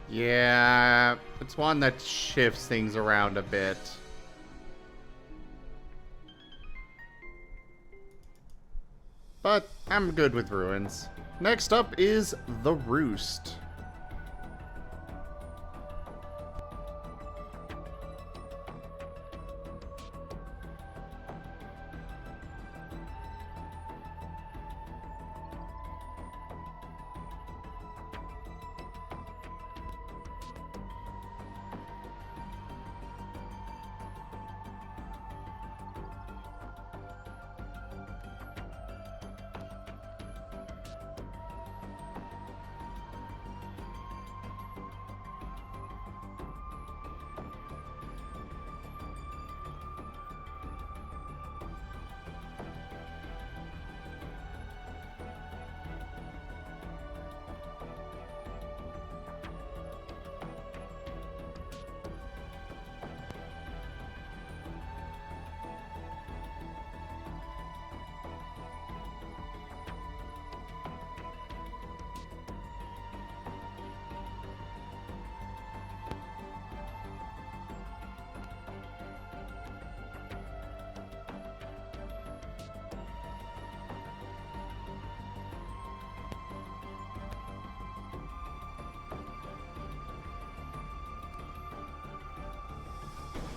Yeah, it's one that shifts things around a bit. But I'm good with ruins. Next up is the Roost.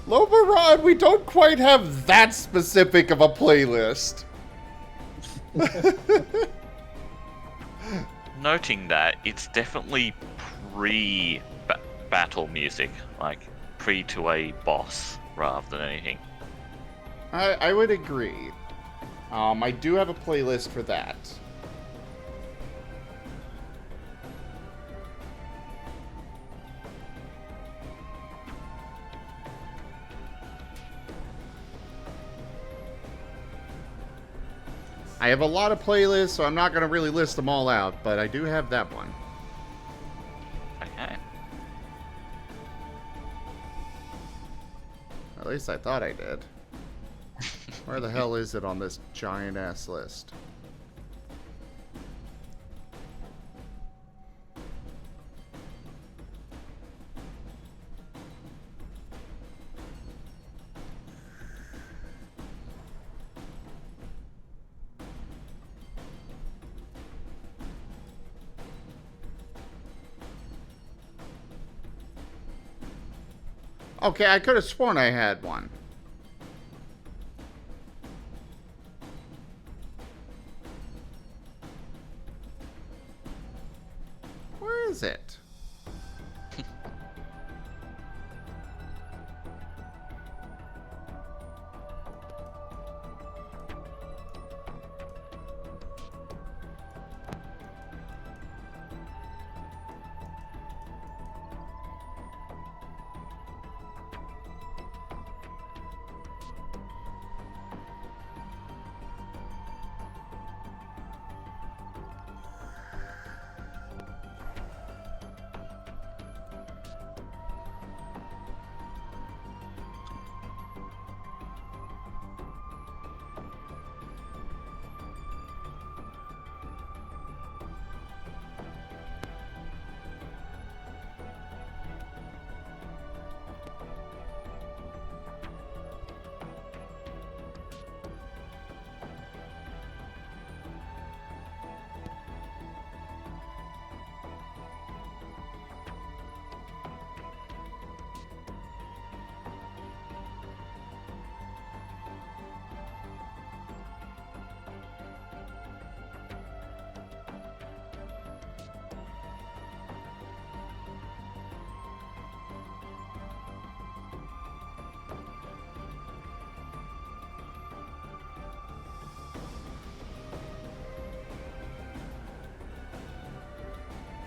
Lobarod, we don't quite have that specific of a playlist. Noting that it's definitely pre-battle music, like pre to a boss rather than anything. I would agree. I do have a playlist for that. I have a lot of playlists, so I'm not going to really list them all out, but I do have that one. Okay. At least I thought I did. Where the hell is it on this giant-ass list? Okay, I could have sworn I had one. Where is it?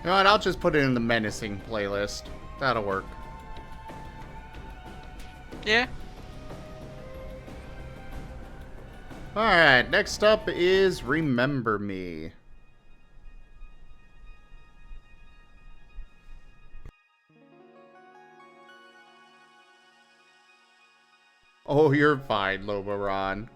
You know what, I'll just put it in the menacing playlist. That'll work. Yeah. Alright, next up is Remember Me. Oh, you're fine, Lobaron.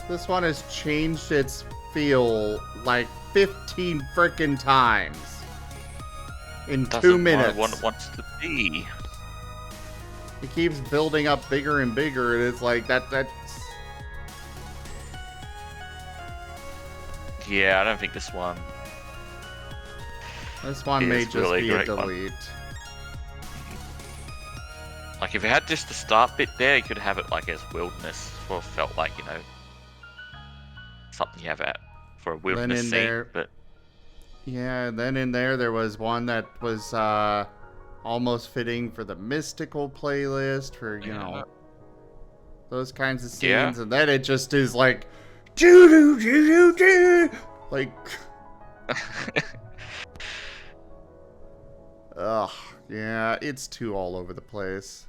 This one has changed its feel like 15 frickin' times in 2 minutes. What it wants to be. It keeps building up bigger and bigger, and it's like that's Yeah, I don't think this one. this one may It's just really be a great one. delete. Like, if it had just the start bit there, you could have it like as wilderness, or felt like, you know, something you have at for a wilderness in scene. there- But Yeah, and then in there was one that was almost fitting for the mystical playlist for, you know, those kinds of scenes, Yeah. and then it just is like doo doo doo doo doo, like ugh, yeah, it's too all over the place.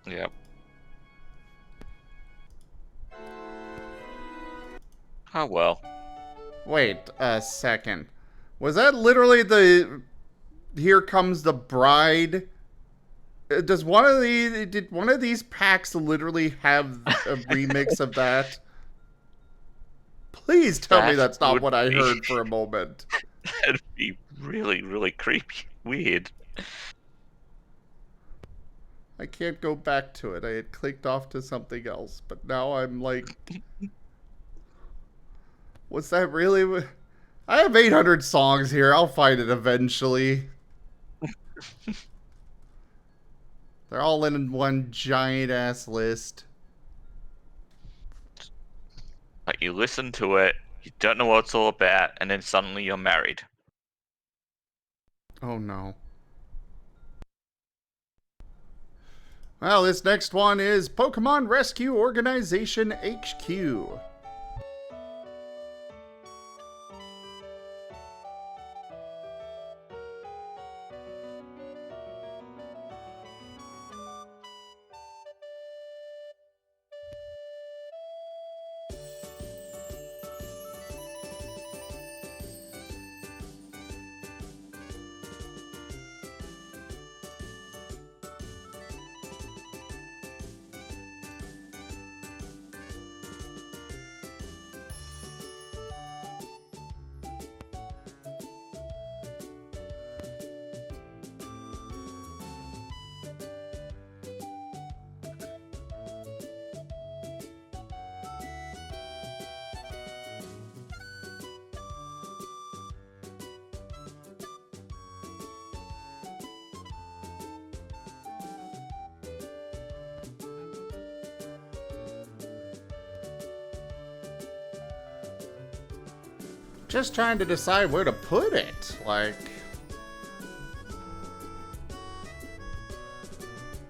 yeah. Oh well. Wait a second. Was that literally the Here Comes the Bride? Did one of these packs literally have a remix of that? Please tell me That that's not would what I be- heard for a moment. That'd be really, really creepy. Weird. I can't go back to it. I had clicked off to something else, but now I'm like, was that really? I have 800 songs here. I'll find it eventually. They're all in one giant ass list. Like, you listen to it, you don't know what it's all about, and then suddenly you're married. Oh no. Well, this next one is Pokemon Rescue Organization HQ. Just trying to decide where to put it. Like,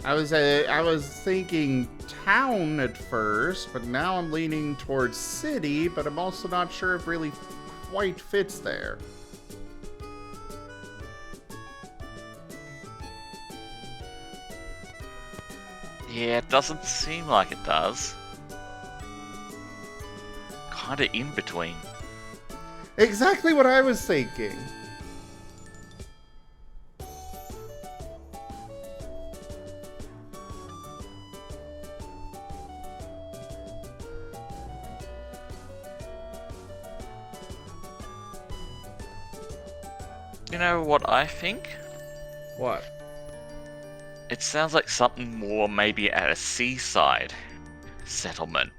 I was thinking town at first, but now I'm leaning towards city, but I'm also not sure if it really quite fits there. Yeah, it doesn't seem like it does. Kinda in between. Exactly what I was thinking. You know what I think? What? It sounds like something more maybe at a seaside settlement.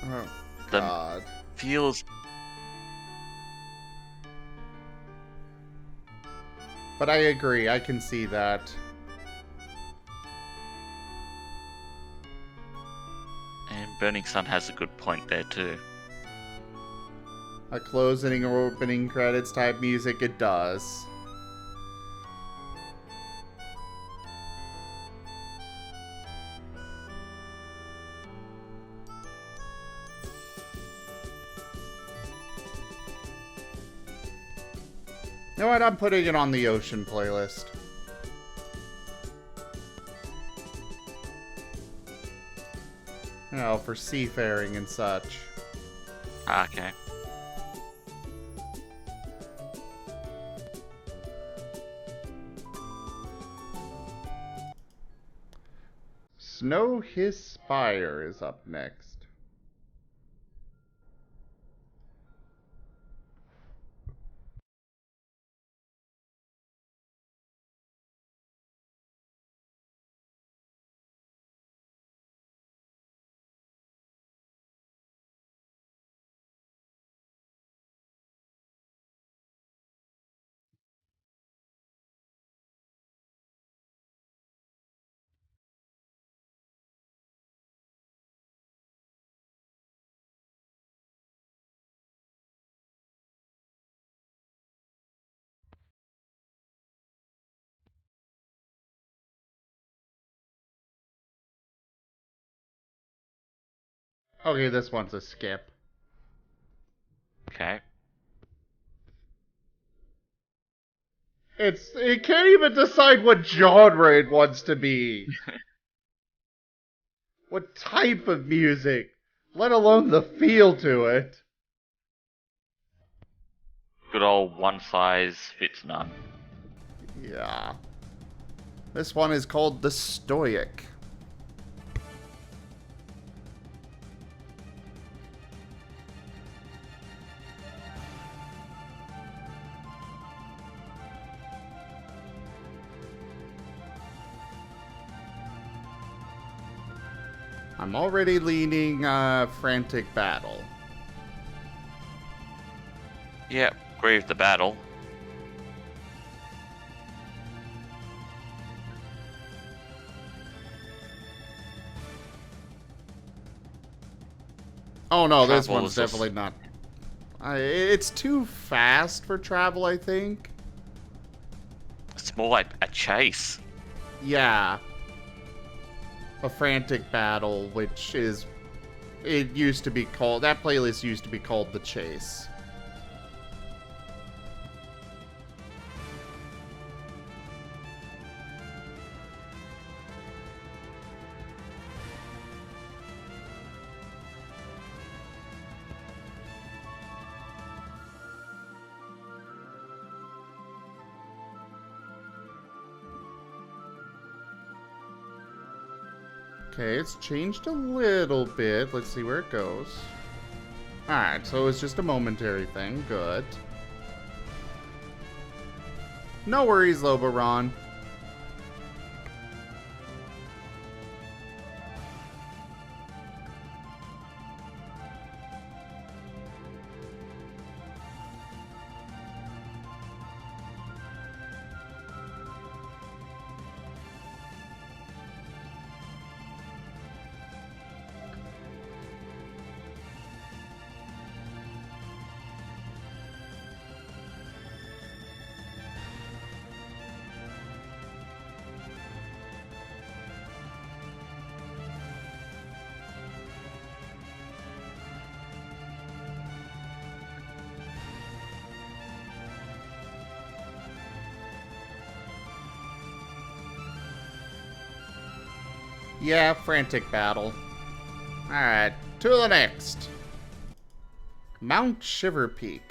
Oh, The God. feels But I agree, I can see that. and Burning Sun has a good point there too. A closing or opening credits type music, it does. You know what? I'm putting it on the ocean playlist. You know, for seafaring and such. Okay. Snow His Spire is up next. Okay, this one's a skip. Okay. It can't even decide what genre it wants to be. What type of music, let alone the feel to it. Good old one size fits none. Yeah. This one is called The Stoic. I'm already leaning Frantic Battle. Yep, agree with the battle. Oh no, this Travel one's is just- definitely not. It's too fast for travel, I think. It's more like a chase. Yeah. A Frantic Battle, which is... It used to be called... That playlist used to be called The Chase. Okay, it's changed a little bit. Let's see where it goes. Alright, so it's just a momentary thing. Good. No worries, Lobaron. Yeah, frantic battle. Alright, to the next. Mount Shiver Peak.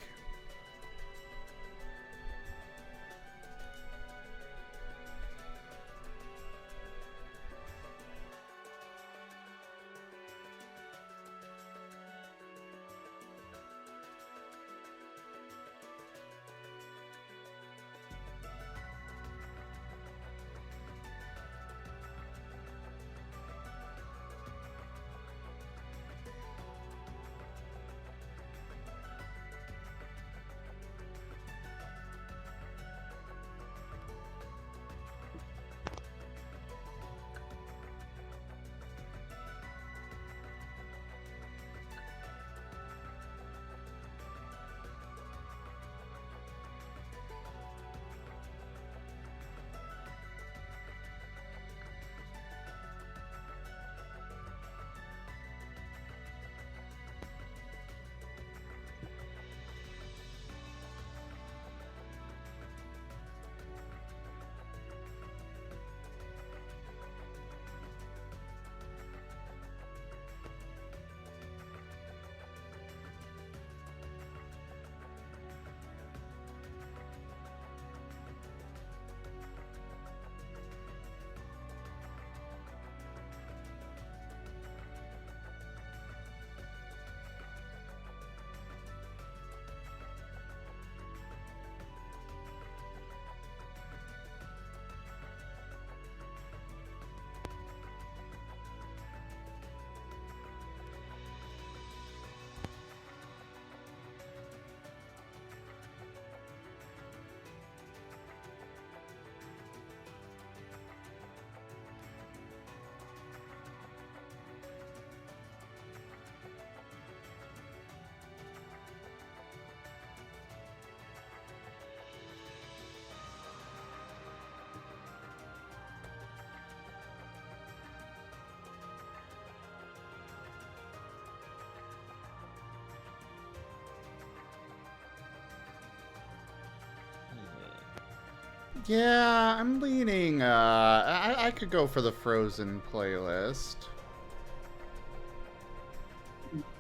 Yeah, I'm leaning, I could go for the Frozen playlist.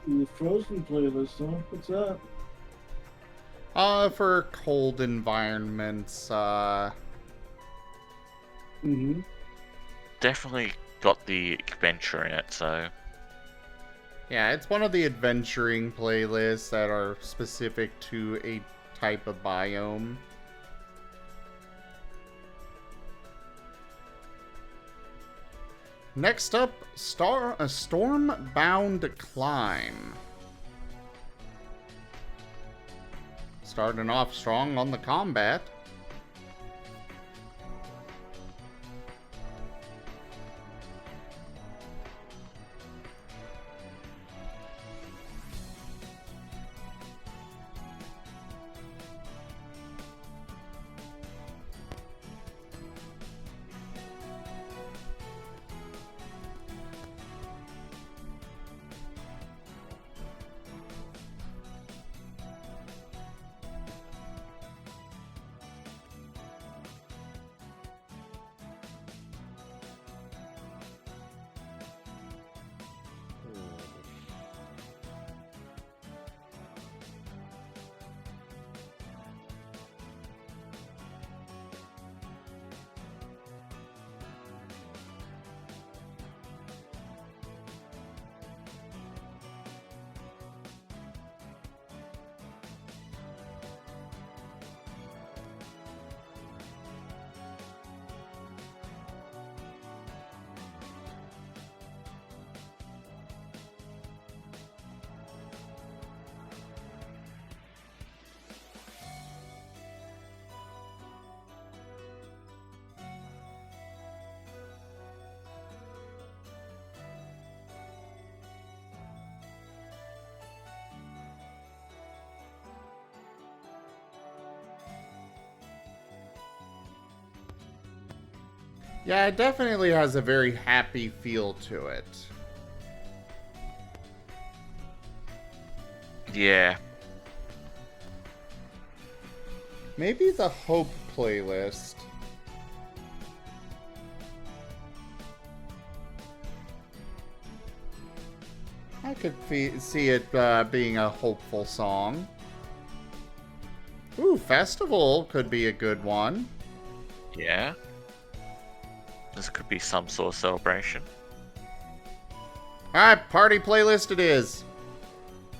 The Frozen playlist, huh? What's that? For cold environments, Mm-hmm. Definitely got the adventure in it, so yeah, it's one of the adventuring playlists that are specific to a type of biome. Next up, a Stormbound Climb. Starting off strong on the combat. Yeah, it definitely has a very happy feel to it. yeah. Maybe the Hope playlist. I could see it being a hopeful song. Ooh, Festival could be a good one. Yeah. This could be some sort of celebration. Alright, party playlist it is.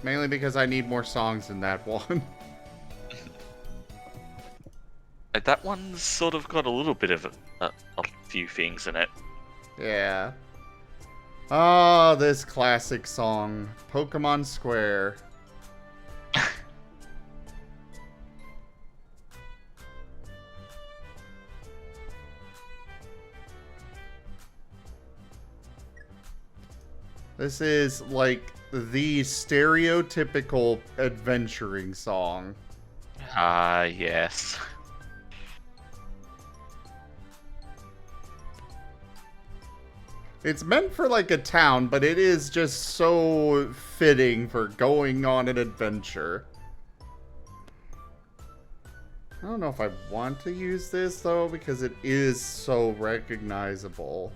Mainly because I need more songs in that one. That one's sort of got a little bit of a few things in it. Yeah. Oh, this classic song, Pokemon Square. This is like the stereotypical adventuring song. Ah, yes. It's meant for like a town, but it is just so fitting for going on an adventure. I don't know if I want to use this though, because it is so recognizable.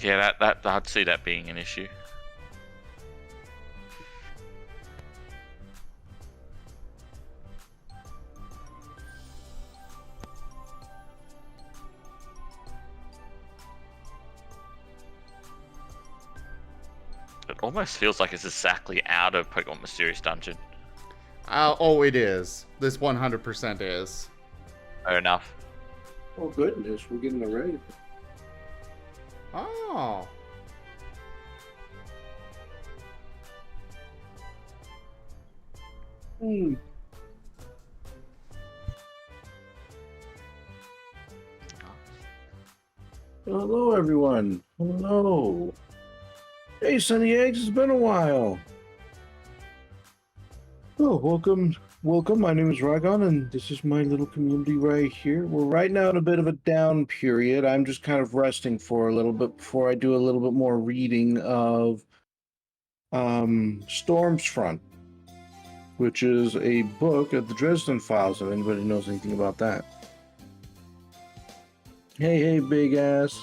Yeah, that I'd see that being an issue. It almost feels like it's exactly out of Pokemon Mysterious Dungeon. Oh, it is. This 100% is. Fair enough. Oh goodness, we're getting a raid. Oh. Hmm. Hello, everyone. Hello. Hey, Sunny Eggs, it's been a while. Oh, welcome. Welcome. My name is Rygone, and this is my little community right here. We're right now in a bit of a down period. I'm just kind of resting for a little bit before I do a little bit more reading of Storm's Front, which is a book of the Dresden Files, if anybody knows anything about that. Hey, big ass.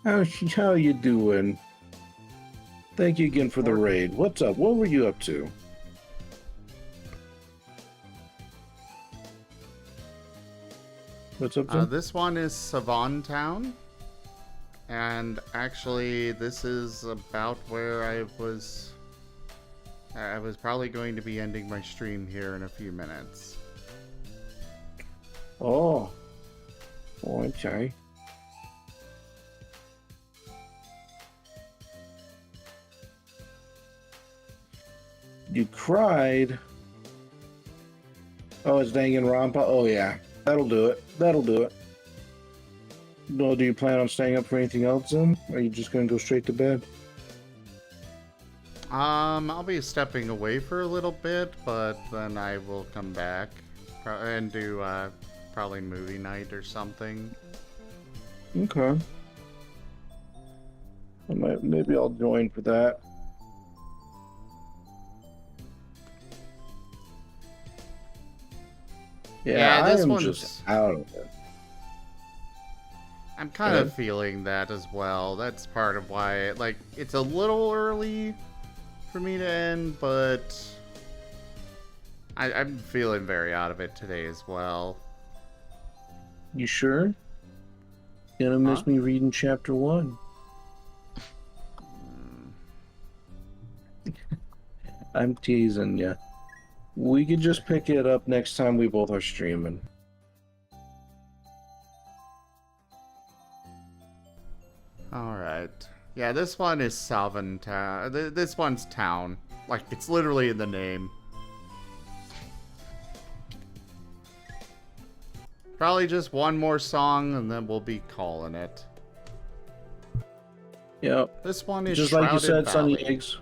How you doing? Thank you again for the raid. What's up? What were you up to? What's up, Tim? This one is Savon Town. And actually, this is about where I was probably going to be ending my stream here in a few minutes. Oh, okay. You cried. Oh, it's Danganronpa. Oh yeah, that'll do it. That'll do it. No, do you plan on staying up for anything else then? Or are you just gonna go straight to bed? I'll be stepping away for a little bit, but then I will come back and do probably movie night or something. Okay. Maybe I'll join for that. Yeah, I this am one's just out of it. I'm kind of feeling that as well. That's part of why, like, it's a little early for me to end, but I'm feeling very out of it today as well. You sure? Gonna miss me reading chapter 1. I'm teasing ya. We could just pick it up next time we both are streaming. Alright. Yeah, this one is Salvin Town. This one's town. Like, it's literally in the name. Probably just one more song, and then we'll be calling it. Yep. This one is Just like you Shrouded said, Sunny Valley. Eggs.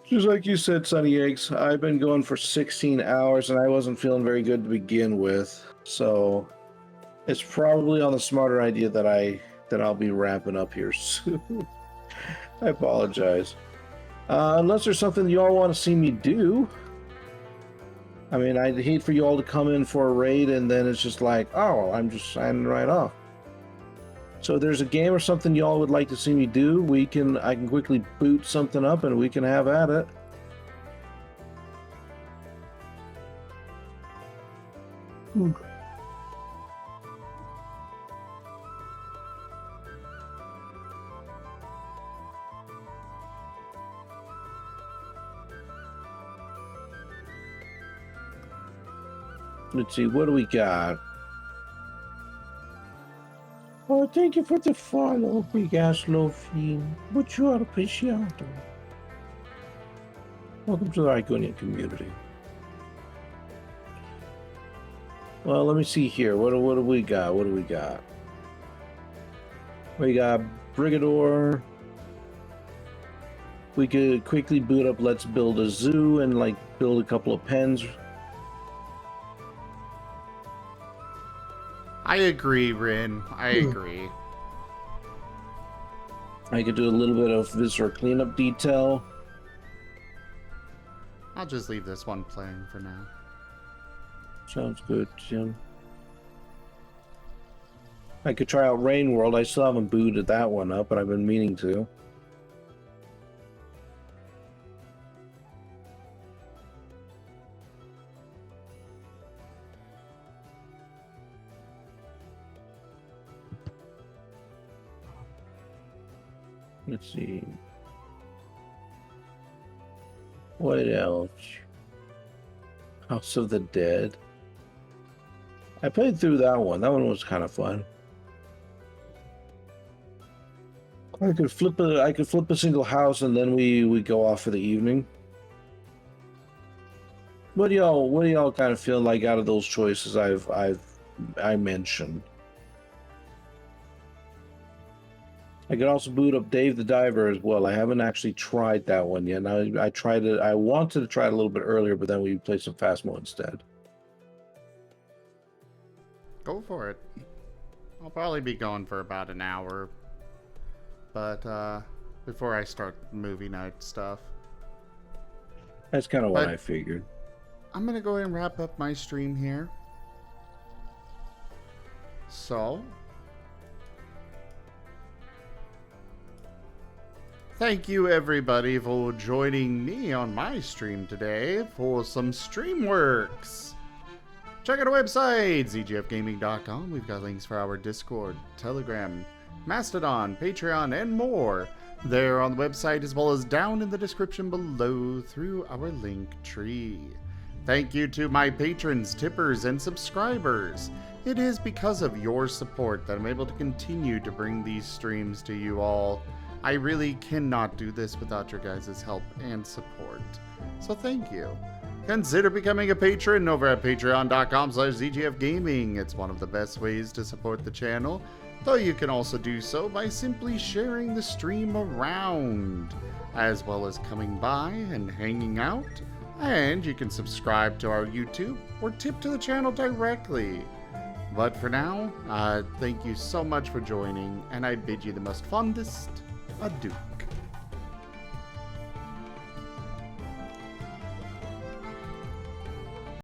Just like you said, Sunny Eggs. I've been going for 16 hours, and I wasn't feeling very good to begin with. So, it's probably on the smarter idea that I'll be wrapping up here soon. I apologize. Unless there's something you all want to see me do. I mean, I'd hate for you all to come in for a raid and then it's just like, oh, I'm just signing right off. So if there's a game or something y'all would like to see me do, I can quickly boot something up and we can have at it. Let's see, what do we got? Oh, thank you for the follow, big ass Lofi. Mucho apreciado. Welcome to the Rygone community. Well, let me see here. What do we got? What do we got? We got Brigador. We could quickly boot up Let's Build a Zoo and like build a couple of pens. I agree, Rin. I agree. I could do a little bit of visitor cleanup detail. I'll just leave this one playing for now. Sounds good, Jim. I could try out Rain World. I still haven't booted that one up, but I've been meaning to. Let's see. What else? House of the Dead. I played through that one. That one was kind of fun. I could flip a single house and then we go off for the evening. What do y'all kind of feel like out of those choices I mentioned? I could also boot up Dave the Diver as well. I haven't actually tried that one yet. I tried it. I wanted to try it a little bit earlier, but then we played some fast mode instead. Go for it. I'll probably be gone for about an hour. But before I start movie night stuff. That's kind of what I figured. I'm going to go ahead and wrap up my stream here. So, thank you everybody for joining me on my stream today for some Streamworks. Check out our website, zgfgaming.com. We've got links for our Discord, Telegram, Mastodon, Patreon, and more there on the website, as well as down in the description below through our link tree. Thank you to my patrons, tippers, and subscribers. It is because of your support that I'm able to continue to bring these streams to you all. I really cannot do this without your guys' help and support. So thank you. Consider becoming a patron over at patreon.com/zgfgaming. It's one of the best ways to support the channel, though you can also do so by simply sharing the stream around, as well as coming by and hanging out. And you can subscribe to our YouTube or tip to the channel directly. But for now, thank you so much for joining, and I bid you the most fondest adieu.